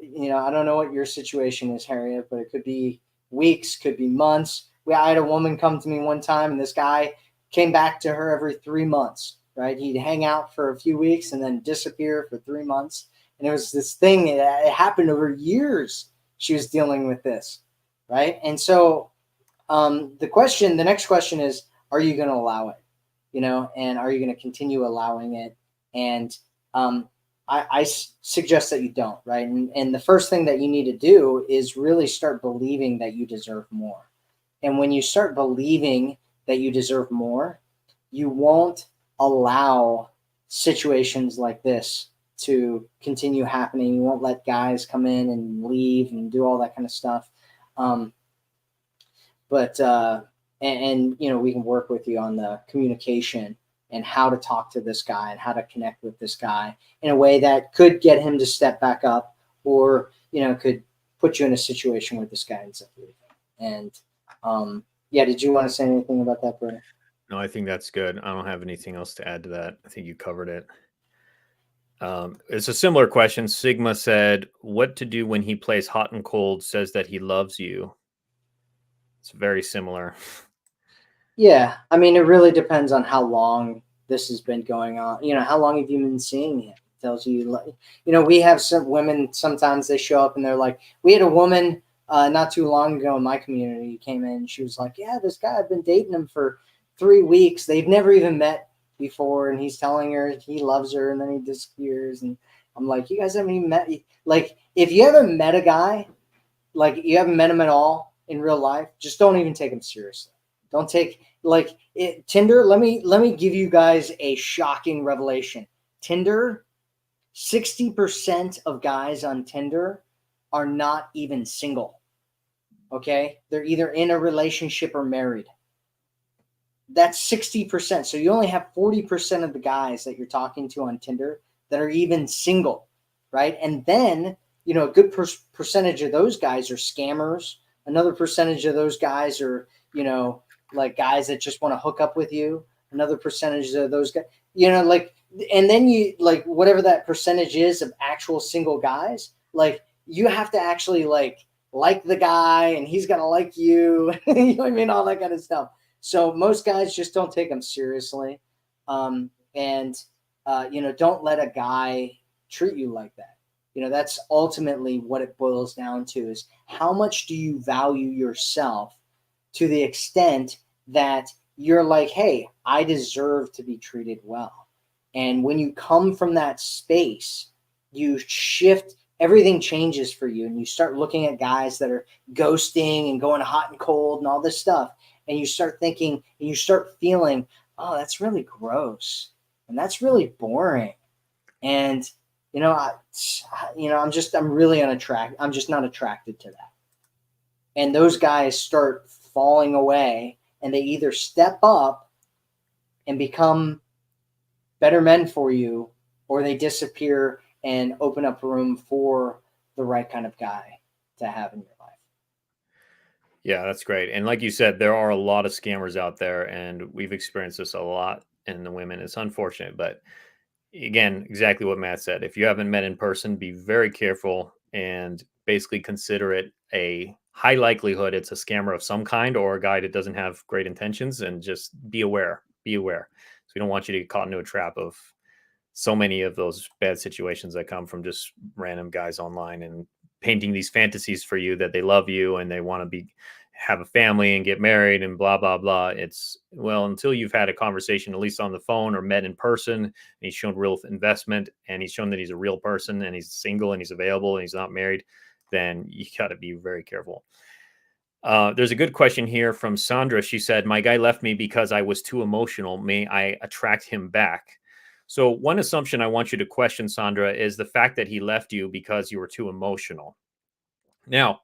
I don't know what your situation is, Harriet, but it could be weeks, could be months. I had a woman come to me one time, and this guy came back to her every 3 months, right? He'd hang out for a few weeks and then disappear for 3 months. And it was this thing, it happened over years. She was dealing with this, right? And so the next question is, are you going to allow it? And are you going to continue allowing it? And I suggest that you don't, right? And the first thing that you need to do is really start believing that you deserve more. And when you start believing that you deserve more, you won't allow situations like this to continue happening. You won't let guys come in and leave and do all that kind of stuff. We can work with you on the communication and how to talk to this guy and how to connect with this guy in a way that could get him to step back up, or, could put you in a situation where this guy ends up leaving. And did you want to say anything about that, Brody? No, I think that's good. I don't have anything else to add to that. I think you covered it. It's a similar question. Sigma said, what to do when he plays hot and cold, says that he loves you. It's very similar. Yeah, I mean, it really depends on how long this has been going on. How long have you been seeing him? It tells you, we have some women, sometimes they show up and they're like, we had a woman not too long ago in my community came in. She was like, yeah, this guy, I've been dating him for 3 weeks. They've never even met before. And he's telling her he loves her, and then he disappears. And I'm like, you guys haven't even met. Like, if you haven't met a guy, like you haven't met him at all in real life, just don't even take him seriously. Don't take Tinder. Let me give you guys a shocking revelation. Tinder, 60% of guys on Tinder are not even single. Okay? They're either in a relationship or married. That's 60%. So you only have 40% of the guys that you're talking to on Tinder that are even single, right? And then, a good percentage of those guys are scammers. Another percentage of those guys are, like guys that just want to hook up with you. Another percentage of those guys, and then you whatever that percentage is of actual single guys, you have to actually like the guy, and he's got to like you. You know what I mean? All that kind of stuff. So most guys just don't take them seriously. Don't let a guy treat you like that. That's ultimately what it boils down to, is how much do you value yourself to the extent that you're like, hey, I deserve to be treated well. And when you come from that space, you shift, everything changes for you. And you start looking at guys that are ghosting and going hot and cold and all this stuff. And you start thinking and you start feeling, oh, that's really gross. And that's really boring. And, I'm really unattracted. I'm just not attracted to that. And those guys start falling away, and they either step up and become better men for you, or they disappear and open up room for the right kind of guy to have in your life. Yeah, that's great. And like you said, there are a lot of scammers out there, and we've experienced this a lot in the women. It's unfortunate, but again, exactly what Matt said. If you haven't met in person, be very careful and basically consider it a high likelihood it's a scammer of some kind or a guy that doesn't have great intentions, and just be aware. Be aware. So we don't want you to get caught into a trap of so many of those bad situations that come from just random guys online and painting these fantasies for you that they love you and they want to be have a family and get married and blah blah blah. It's, well, until you've had a conversation at least on the phone or met in person and he's shown real investment and he's shown that he's a real person and he's single and he's available and he's not married, then you got to be very careful. There's a good question here from Sandra. She said, my guy left me because I was too emotional. May I attract him back? So one assumption I want you to question, Sandra, is the fact that he left you because you were too emotional. Now,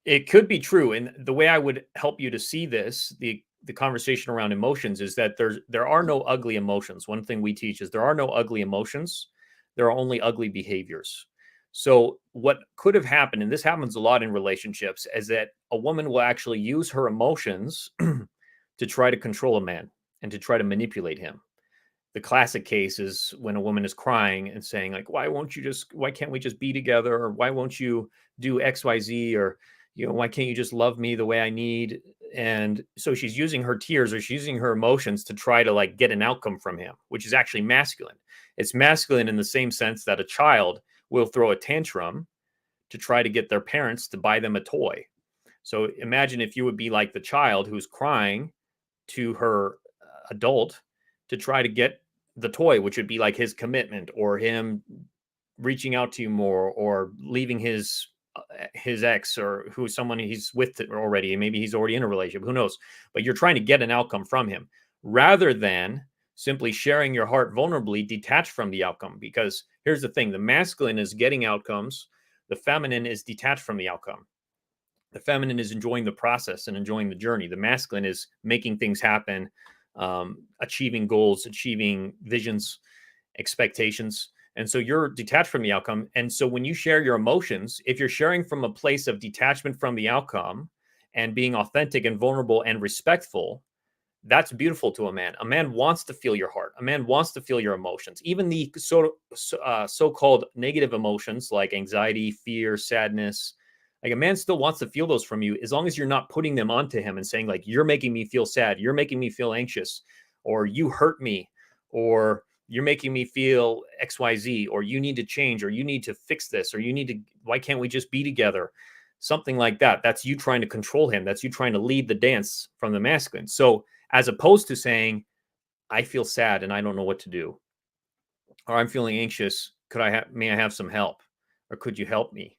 it could be true. And the way I would help you to see this, the conversation around emotions, is that there are no ugly emotions. One thing we teach is there are no ugly emotions. There are only ugly behaviors. So what could have happened, and this happens a lot in relationships, is that a woman will actually use her emotions to try to control a man and to try to manipulate him. The classic case is when a woman is crying and saying, like, why can't we just be together? Or why won't you do XYZ? Or, why can't you just love me the way I need? And so she's using her tears or she's using her emotions to try to like get an outcome from him, which is actually masculine. It's masculine in the same sense that a child will throw a tantrum to try to get their parents to buy them a toy. So imagine if you would be like the child who's crying to her adult to try to get the toy, which would be like his commitment or him reaching out to you more or leaving his ex or who's someone he's with already, and maybe he's already in a relationship, who knows, but you're trying to get an outcome from him rather than simply sharing your heart vulnerably, detached from the outcome. Because here's the thing, the masculine is getting outcomes, the feminine is detached from the outcome. The feminine is enjoying the process and enjoying the journey. The masculine is making things happen, achieving goals, achieving visions, expectations. And so you're detached from the outcome. And so when you share your emotions, if you're sharing from a place of detachment from the outcome and being authentic and vulnerable and respectful, that's beautiful to a man. A man wants to feel your heart. A man wants to feel your emotions, even the so-called negative emotions like anxiety, fear, sadness. Like, a man still wants to feel those from you as long as you're not putting them onto him and saying, like, you're making me feel sad, you're making me feel anxious, or you hurt me, or you're making me feel XYZ, or you need to change, or you need to fix this, or why can't we just be together? Something like that. That's you trying to control him. That's you trying to lead the dance from the masculine. So as opposed to saying, I feel sad and I don't know what to do, or I'm feeling anxious, may I have some help, or could you help me?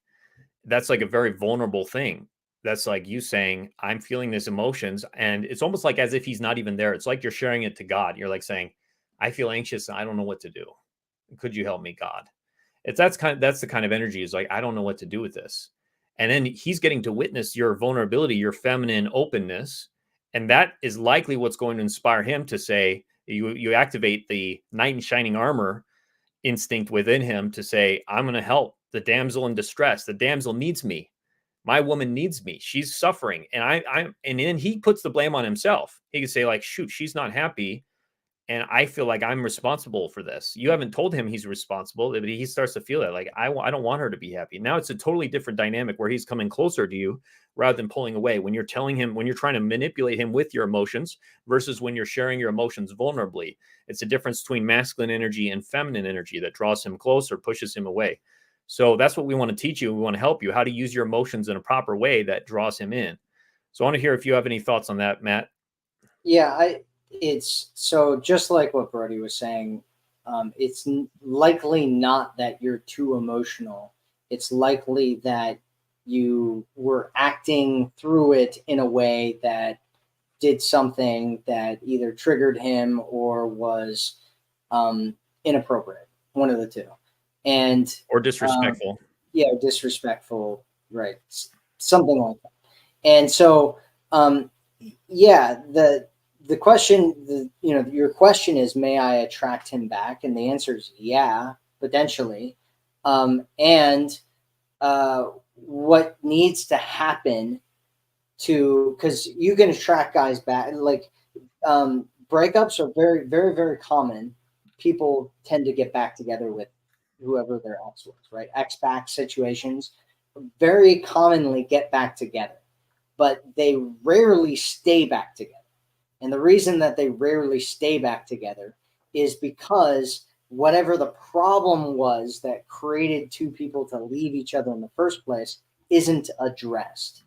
That's like a very vulnerable thing. That's like you saying, I'm feeling these emotions. And it's almost like as if he's not even there. It's like you're sharing it to God. You're like saying, I feel anxious and I don't know what to do. Could you help me, God? That's the kind of energy, is like, I don't know what to do with this. And then he's getting to witness your vulnerability, your feminine openness. And that is likely what's going to inspire him to say, you activate the knight in shining armor instinct within him to say, I'm going to help the damsel in distress. The damsel needs me. My woman needs me. She's suffering. And then he puts the blame on himself. He can say, like, shoot, she's not happy. And I feel like I'm responsible for this. You haven't told him he's responsible, but he starts to feel that, like, I don't want her to be happy. Now it's a totally different dynamic where he's coming closer to you rather than pulling away. When you're telling him, when you're trying to manipulate him with your emotions versus when you're sharing your emotions vulnerably, it's a difference between masculine energy and feminine energy that draws him closer, pushes him away. So that's what we want to teach you. We want to help you how to use your emotions in a proper way that draws him in. So I want to hear if you have any thoughts on that, Matt. Yeah, it's so just like what Brody was saying. It's likely not that you're too emotional. It's likely that you were acting through it in a way that did something that either triggered him or was inappropriate. One of the two, and Or um, disrespectful. yeah, disrespectful, right? Something like that. And so, um, yeah, the question, your question is, may I attract him back? And the answer is yeah, potentially. And what needs to happen because you can attract guys back. Like breakups are very, very, very common. People tend to get back together with whoever their ex was, right? Ex back situations very commonly get back together, but they rarely stay back together. And the reason that they rarely stay back together is because whatever the problem was that created two people to leave each other in the first place isn't addressed.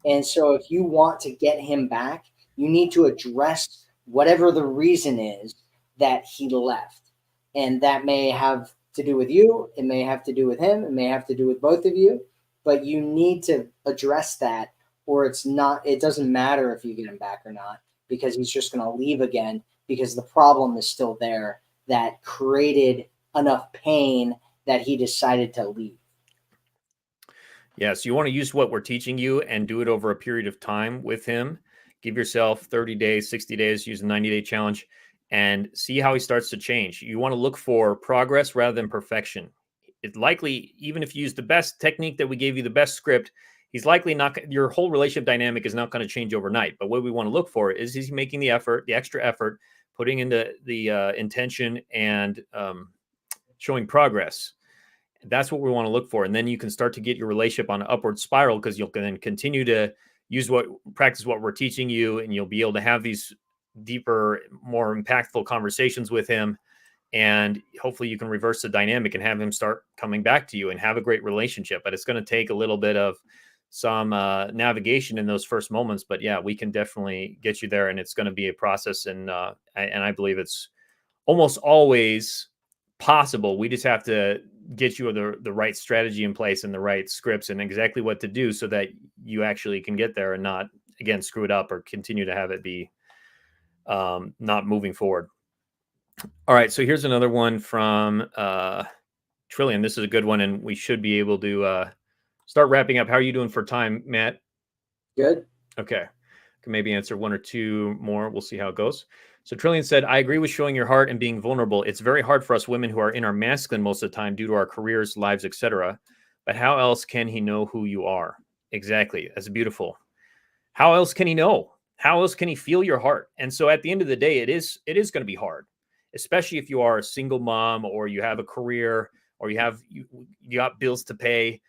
And so if you want to get him back, you need to address whatever the reason is that he left. And that may have to do with you, it may have to do with him, it may have to do with both of you, but you need to address that, or it doesn't matter if you get him back or not, because he's just going to leave again because the problem is still there that created enough pain that he decided to leave. Yeah, so you want to use what we're teaching you and do it over a period of time with him. Give yourself 30 days, 60 days, use a 90-day challenge, and see how he starts to change. You want to look for progress rather than perfection. It's likely, even if you use the best technique that we gave you, the best script, he's likely not, your whole relationship dynamic is not going to change overnight. But what we want to look for is he making the effort, the extra effort, putting into the intention and showing progress. That's what we want to look for. And then you can start to get your relationship on an upward spiral, because you'll then continue to practice what we're teaching you, and you'll be able to have these deeper, more impactful conversations with him. And hopefully you can reverse the dynamic and have him start coming back to you and have a great relationship. But it's going to take a little bit of some navigation in those first moments. But yeah, we can definitely get you there, and it's going to be a process. And I believe it's almost always possible. We just have to get you the right strategy in place and the right scripts and exactly what to do so that you actually can get there and not, again, screw it up or continue to have it be not moving forward. All right. So here's another one from Trillion. This is a good one, and we should be able to start wrapping up. How are you doing for time, Matt? Good. Okay. Can maybe answer one or two more. We'll see how it goes. So Trillion said, I agree with showing your heart and being vulnerable. It's very hard for us women who are in our masculine most of the time due to our careers, lives, etc. But how else can he know who you are? Exactly. That's beautiful. How else can he know? How else can he feel your heart? And so at the end of the day, it is going to be hard, especially if you are a single mom or you have a career or you got bills to pay.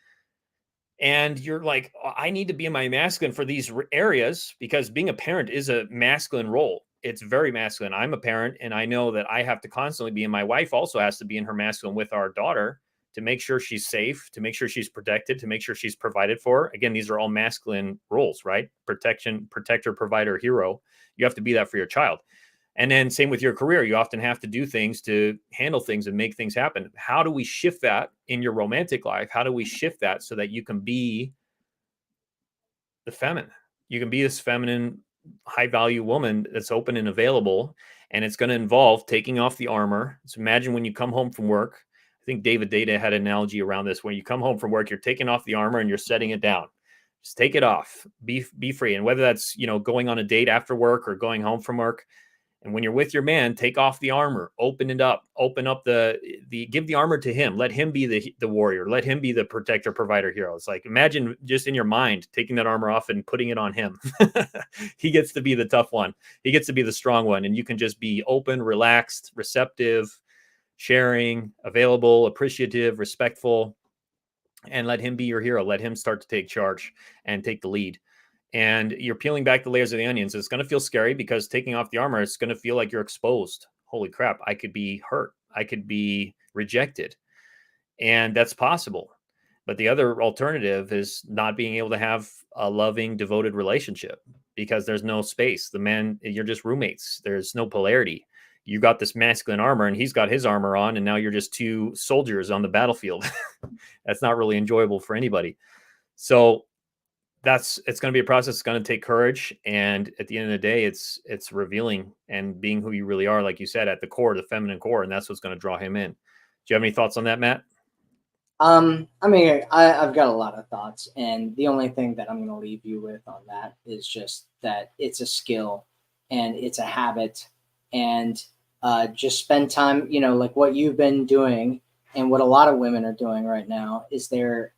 And you're like, I need to be in my masculine for these areas, because being a parent is a masculine role. It's very masculine. I'm a parent, and I know that I have to constantly be, and my wife also has to be in her masculine with our daughter to make sure she's safe, to make sure she's protected, to make sure she's provided for. Again, these are all masculine roles, right? Protection, protector, provider, hero. You have to be that for your child. And then same with your career. You often have to do things to handle things and make things happen. How do we shift that in your romantic life? How do we shift that so that you can be the feminine? You can be this feminine, high value woman that's open and available. And it's going to involve taking off the armor. So imagine when you come home from work. I think David Data had an analogy around this. When you come home from work, you're taking off the armor and you're setting it down. Just take it off. Be free. And whether that's, going on a date after work or going home from work. And when you're with your man, take off the armor, open it up, open up give the armor to him. Let him be the warrior. Let him be the protector, provider, hero. It's like, imagine just in your mind, taking that armor off and putting it on him. He gets to be the tough one. He gets to be the strong one. And you can just be open, relaxed, receptive, sharing, available, appreciative, respectful, and let him be your hero. Let him start to take charge and take the lead. And you're peeling back the layers of the onions. It's going to feel scary because taking off the armor, it's going to feel like you're exposed. Holy crap, I could be hurt. I could be rejected. And that's possible. But the other alternative is not being able to have a loving, devoted relationship because there's no space. The man, you're just roommates. There's no polarity. You got this masculine armor and he's got his armor on, and now you're just two soldiers on the battlefield. That's not really enjoyable for anybody. So it's going to be a process. It's going to take courage. And at the end of the day, it's revealing and being who you really are, like you said, at the core, the feminine core. And that's what's going to draw him in. Do you have any thoughts on that, Matt? I've got a lot of thoughts. And the only thing that I'm going to leave you with on that is just that it's a skill and it's a habit. And just spend time, like what you've been doing and what a lot of women are doing right now is they're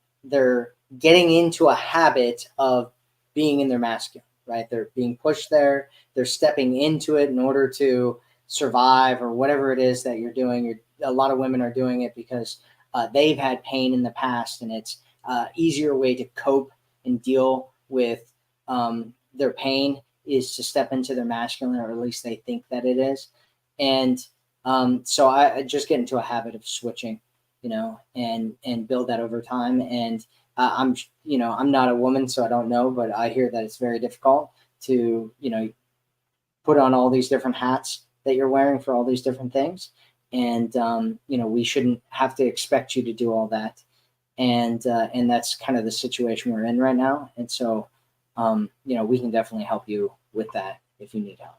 getting into a habit of being in their masculine, right? They're being pushed there. They're stepping into it in order to survive or whatever it is that you're doing. A lot of women are doing it because they've had pain in the past, and it's easier way to cope and deal with their pain is to step into their masculine, or at least they think that it is. And so I just get into a habit of switching, and build that over time. And I'm not a woman, so I don't know, but I hear that it's very difficult to, put on all these different hats that you're wearing for all these different things. And, we shouldn't have to expect you to do all that. And that's kind of the situation we're in right now. And so, we can definitely help you with that if you need help.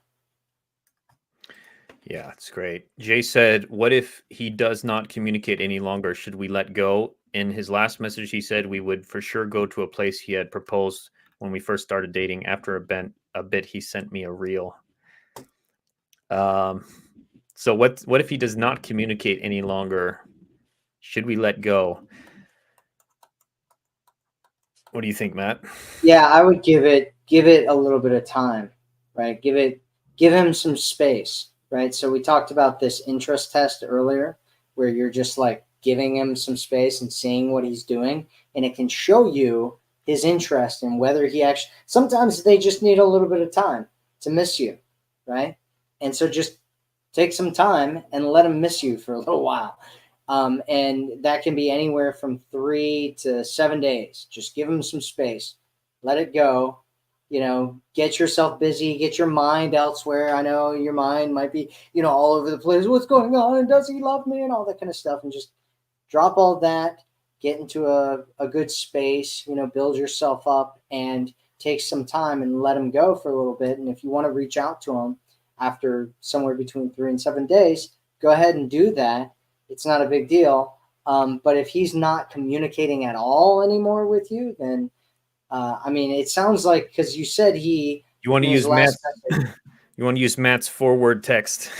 Yeah, it's great. Jay said, what if he does not communicate any longer? Should we let go? In his last message, he said we would for sure go to a place he had proposed when we first started dating. After a bit, he sent me a reel. So what if he does not communicate any longer? Should we let go? What do you think, Matt? Yeah, I would give it a little bit of time, right? Give him some space, right? So we talked about this interest test earlier, where you're just like giving him some space and seeing what he's doing, and it can show you his interest and whether he actually. Sometimes they just need a little bit of time to miss you, right? And so just take some time and let him miss you for a little while. And that can be anywhere from 3 to 7 days. Just give them some space, let it go. Get yourself busy, get your mind elsewhere. I know your mind might be, all over the place. What's going on? And does he love me? And all that kind of stuff. And just drop all that, get into a good space, build yourself up and take some time and let him go for a little bit. And if you want to reach out to him after somewhere between 3 and 7 days, go ahead and do that. It's not a big deal. But if he's not communicating at all anymore with you, then, it sounds like, because you said you want to use Matt's, you want to use Matt's forward text.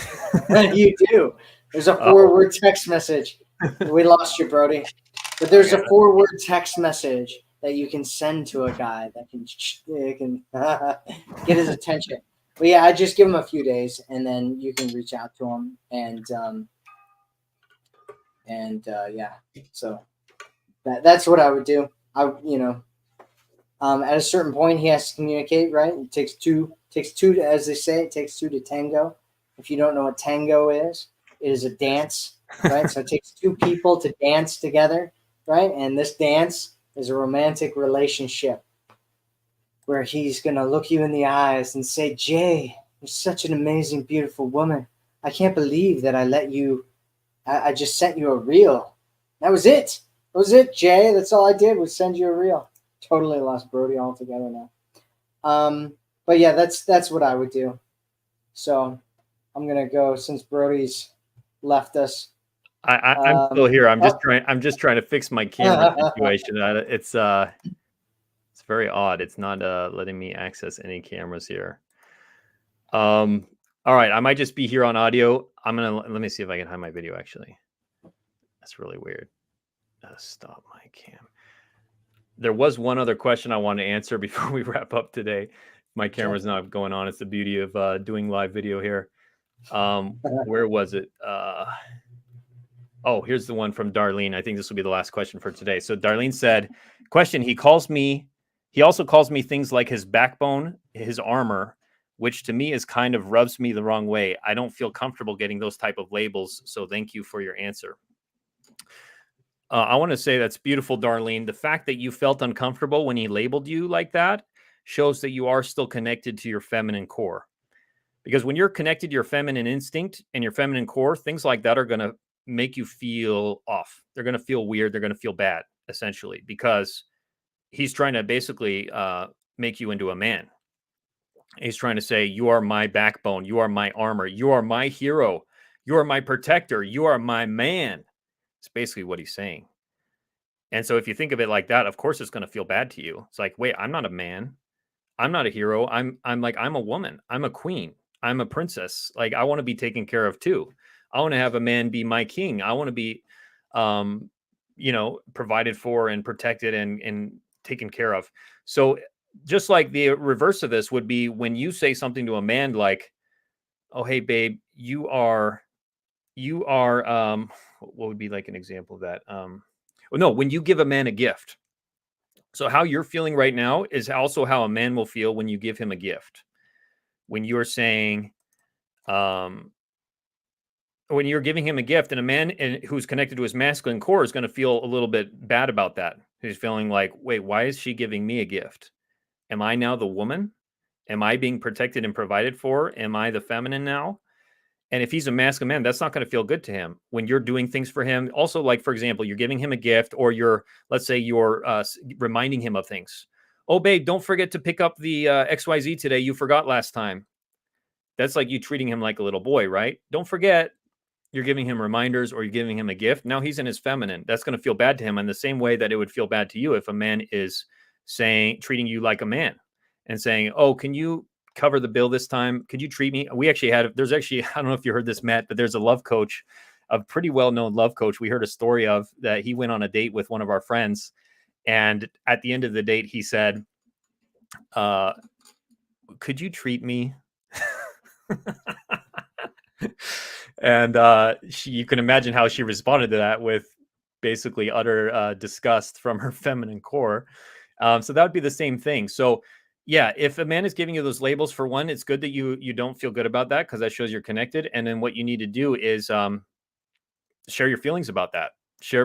You do. There's a forward text message. We lost you, Brody. But there's a forward text message that you can send to a guy that can get his attention. But yeah, I just give him a few days, and then you can reach out to him, and yeah. So that's what I would do. At a certain point, he has to communicate, right? It takes two, as they say, it takes two to tango. If you don't know what tango is, it is a dance, right? So it takes two people to dance together, right? And this dance is a romantic relationship where he's going to look you in the eyes and say, Jay, you're such an amazing, beautiful woman. I can't believe that I just sent you a reel. That was it. That was it, Jay. That's all I did was send you a reel. Totally lost Brody altogether now. But yeah, that's what I would do. So I'm gonna go, since Brody's left us. I'm still here. I'm just trying to fix my camera situation. It's very odd. It's not letting me access any cameras here. All right, I might just be here on audio. Let me see if I can hide my video. Actually, that's really weird. Stop my cam. There was one other question I want to answer before we wrap up today. My camera's not going on. It's the beauty of doing live video here. Where was it? Oh, here's the one from Darlene. I think this will be the last question for today. So Darlene said, question, he also calls me things like his backbone, his armor, which to me is kind of rubs me the wrong way. I don't feel comfortable getting those type of labels. So thank you for your answer. I want to say that's beautiful, Darlene. The fact that you felt uncomfortable when he labeled you like that shows that you are still connected to your feminine core. Because when you're connected to your feminine instinct and your feminine core, things like that are going to make you feel off. They're going to feel weird. They're going to feel bad, essentially, because he's trying to basically make you into a man. He's trying to say, you are my backbone. You are my armor. You are my hero. You are my protector. You are my man. It's basically what he's saying. And so if you think of it like that, of course, it's going to feel bad to you. It's like, wait, I'm not a man. I'm not a hero. I'm a woman. I'm a queen. I'm a princess. Like, I want to be taken care of too. I want to have a man be my king. I want to be, provided for and protected and taken care of. So just like the reverse of this would be when you say something to a man like, "Oh, hey, babe, what would be like an example of that? Well, no, when you give a man a gift. So how you're feeling right now is also how a man will feel when you give him a gift. When you're saying, um, when you're giving him a gift, and a man who's connected to his masculine core is going to feel a little bit bad about that. He's feeling like, wait, why is she giving me a gift? Am I now the woman? Am I being protected and provided for? Am I the feminine now? And if he's a masculine man, that's not going to feel good to him when you're doing things for him. Also, like, for example, you're giving him a gift, or let's say you're reminding him of things. Oh, babe, don't forget to pick up the XYZ today. You forgot last time. That's like you treating him like a little boy, right? Don't forget. You're giving him reminders, or you're giving him a gift. Now he's in his feminine. That's going to feel bad to him in the same way that it would feel bad to you if a man is treating you like a man and saying, oh, can you cover the bill this time? Could you treat me? There's actually, I don't know if you heard this, Matt, but there's a love coach, a pretty well-known love coach. We heard a story of that. He went on a date with one of our friends. And at the end of the date, he said, could you treat me? And you can imagine how she responded to that, with basically utter disgust from her feminine core. So that would be the same thing. So yeah, if a man is giving you those labels, for one, it's good that you don't feel good about that, because that shows you're connected. And then what you need to do is share your feelings about that.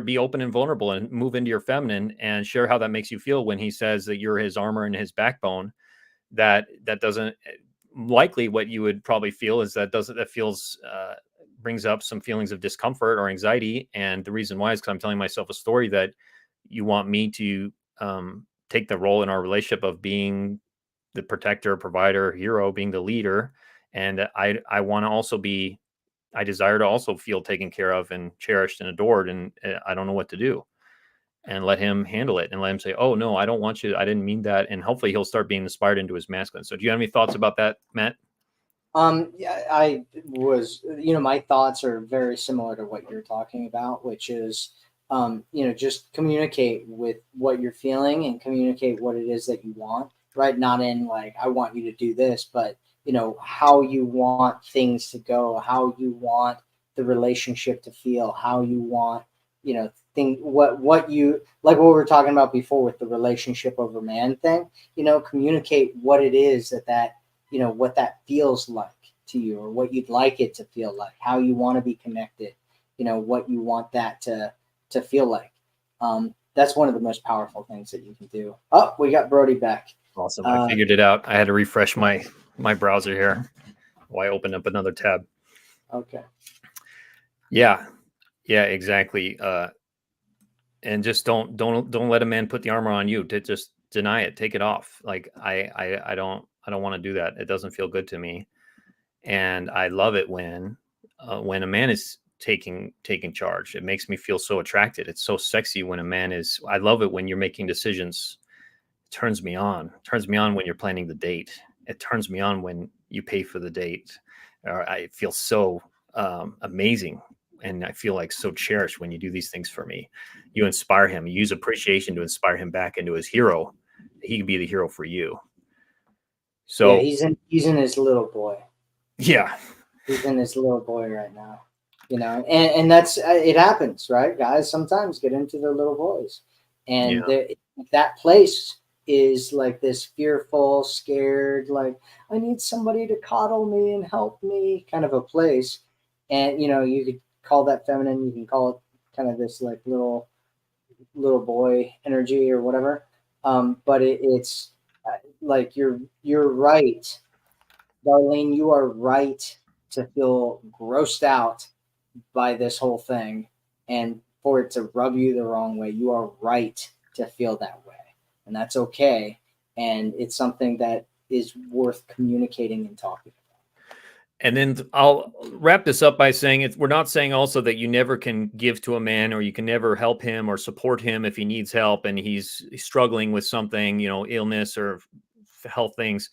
Be open and vulnerable, and move into your feminine, and share how that makes you feel when he says that you're his armor and his backbone. That doesn't, likely what you would probably feel is that brings up some feelings of discomfort or anxiety. And the reason why is because I'm telling myself a story that you want me to take the role in our relationship of being the protector, provider, hero, being the leader. And I want to also I desire to also feel taken care of and cherished and adored. And I don't know what to do. And let him handle it, and let him say, oh no, I don't want you. I didn't mean that. And hopefully he'll start being inspired into his masculine. So do you have any thoughts about that, Matt? Yeah, my thoughts are very similar to what you're talking about, which is, just communicate with what you're feeling and communicate what it is that you want, right? Not in like, I want you to do this, but, how you want things to go, how you want the relationship to feel, how you want, what you, like what we were talking about before with the relationship over man thing, communicate what it is what that feels like to you, or what you'd like it to feel like, how you want to be connected, what you want that to feel like. That's one of the most powerful things that you can do. Oh, we got Brody back. Awesome. I figured it out. I had to refresh my browser here while I opened up another tab. Okay. Yeah, exactly. And just don't let a man put the armor on you. To just deny it, take it off. Like I don't want to do that. It doesn't feel good to me. And I love it when a man is taking charge. It makes me feel so attracted. It's so sexy when a man is. I love it when you're making decisions. It turns me on. It turns me on when you're planning the date. It turns me on when you pay for the date. I feel so amazing, and I feel like so cherished when you do these things for me. You inspire him. You use appreciation to inspire him back into his hero. He can be the hero for you. So yeah, he's in his little boy. Yeah. He's in his little boy right now, and that's it happens, right? Guys sometimes get into their little boys, and that place is like this fearful, scared, like, I need somebody to coddle me and help me kind of a place. And, you could call that feminine, you can call it kind of this like little boy energy or whatever. But it's like, you're right. Darlene, you are right to feel grossed out by this whole thing, and for it to rub you the wrong way. You are right to feel that way, and that's okay. And it's something that is worth communicating and talking about. And then I'll wrap this up by saying we're not saying also that you never can give to a man, or you can never help him or support him if he needs help and he's struggling with something, illness or health things.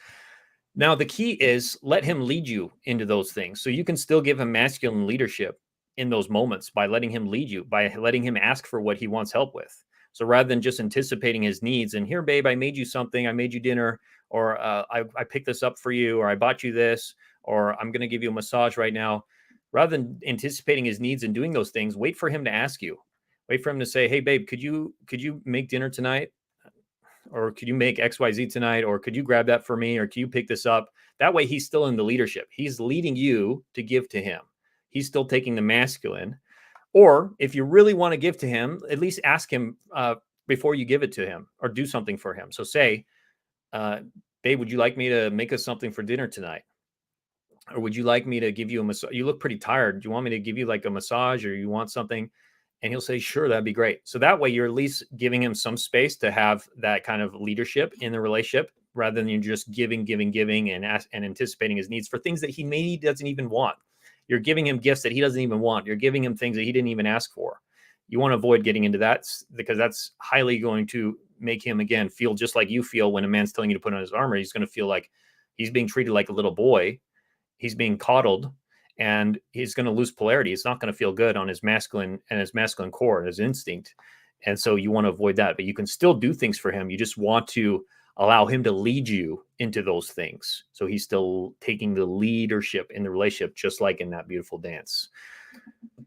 Now, the key is let him lead you into those things. So you can still give him masculine leadership in those moments by letting him lead you, by letting him ask for what he wants help with. So rather than just anticipating his needs and here, babe, I made you something, I made you dinner, or I picked this up for you, or I bought you this, or I'm going to give you a massage right now. Rather than anticipating his needs and doing those things, wait for him to ask you. Wait for him to say, hey, babe, could you make dinner tonight? Or could you make XYZ tonight? Or could you grab that for me? Or can you pick this up? That way he's still in the leadership. He's leading you to give to him. He's still taking the masculine. Or if you really want to give to him, at least ask him before you give it to him or do something for him. So say, babe, would you like me to make us something for dinner tonight? Or would you like me to give you a massage? You look pretty tired. Do you want me to give you like a massage or you want something? And he'll say, sure, that'd be great. So that way you're at least giving him some space to have that kind of leadership in the relationship rather than you just giving and anticipating his needs for things that he maybe doesn't even want. You're giving him gifts that he doesn't even want. You're giving him things that he didn't even ask for. You want to avoid getting into that because that's highly going to make him, again, feel just like you feel when a man's telling you to put on his armor. He's going to feel like he's being treated like a little boy. He's being coddled and he's going to lose polarity. It's not going to feel good on his masculine core and his instinct. And so you want to avoid that, but you can still do things for him. You just want to allow him to lead you into those things. So he's still taking the leadership in the relationship, just like in that beautiful dance.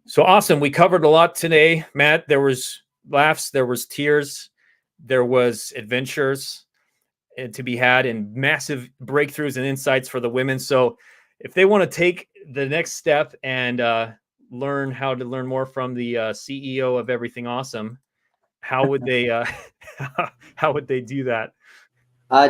So awesome. We covered a lot today, Matt. There was laughs, there was tears, there was adventures to be had and massive breakthroughs and insights for the women. So if they want to take the next step and learn how to learn more from the CEO of Everything Awesome, how would they how would they do that?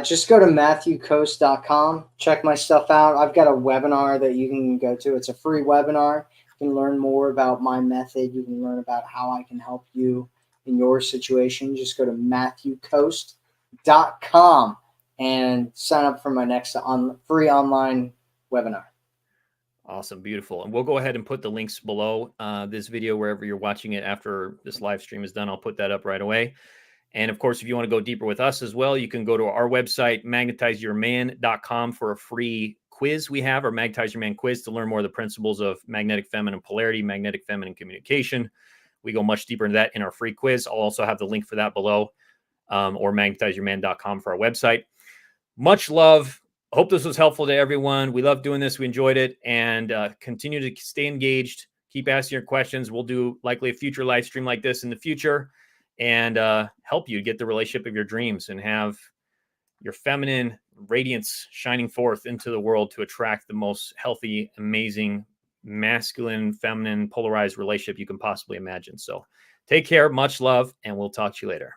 Just go to matthewcoast.com. Check my stuff out. I've got a webinar that you can go to. It's a free webinar. You can learn more about my method. You can learn about how I can help you in your situation. Just go to matthewcoast.com and sign up for my next free online webinar. Awesome. Beautiful. And we'll go ahead and put the links below this video, wherever you're watching it after this live stream is done. I'll put that up right away. And of course, if you want to go deeper with us as well, you can go to our website, magnetizeyourman.com, for a free quiz we have, our Magnetize Your Man quiz, to learn more of the principles of magnetic feminine polarity, magnetic feminine communication. We go much deeper into that in our free quiz. I'll also have the link for that below, or magnetizeyourman.com for our website. Much love. Hope this was helpful to everyone. We love doing this. We enjoyed it, and continue to stay engaged. Keep asking your questions. We'll do likely a future live stream like this in the future and help you get the relationship of your dreams and have your feminine radiance shining forth into the world to attract the most healthy, amazing, masculine, feminine, polarized relationship you can possibly imagine. So take care, much love, and we'll talk to you later.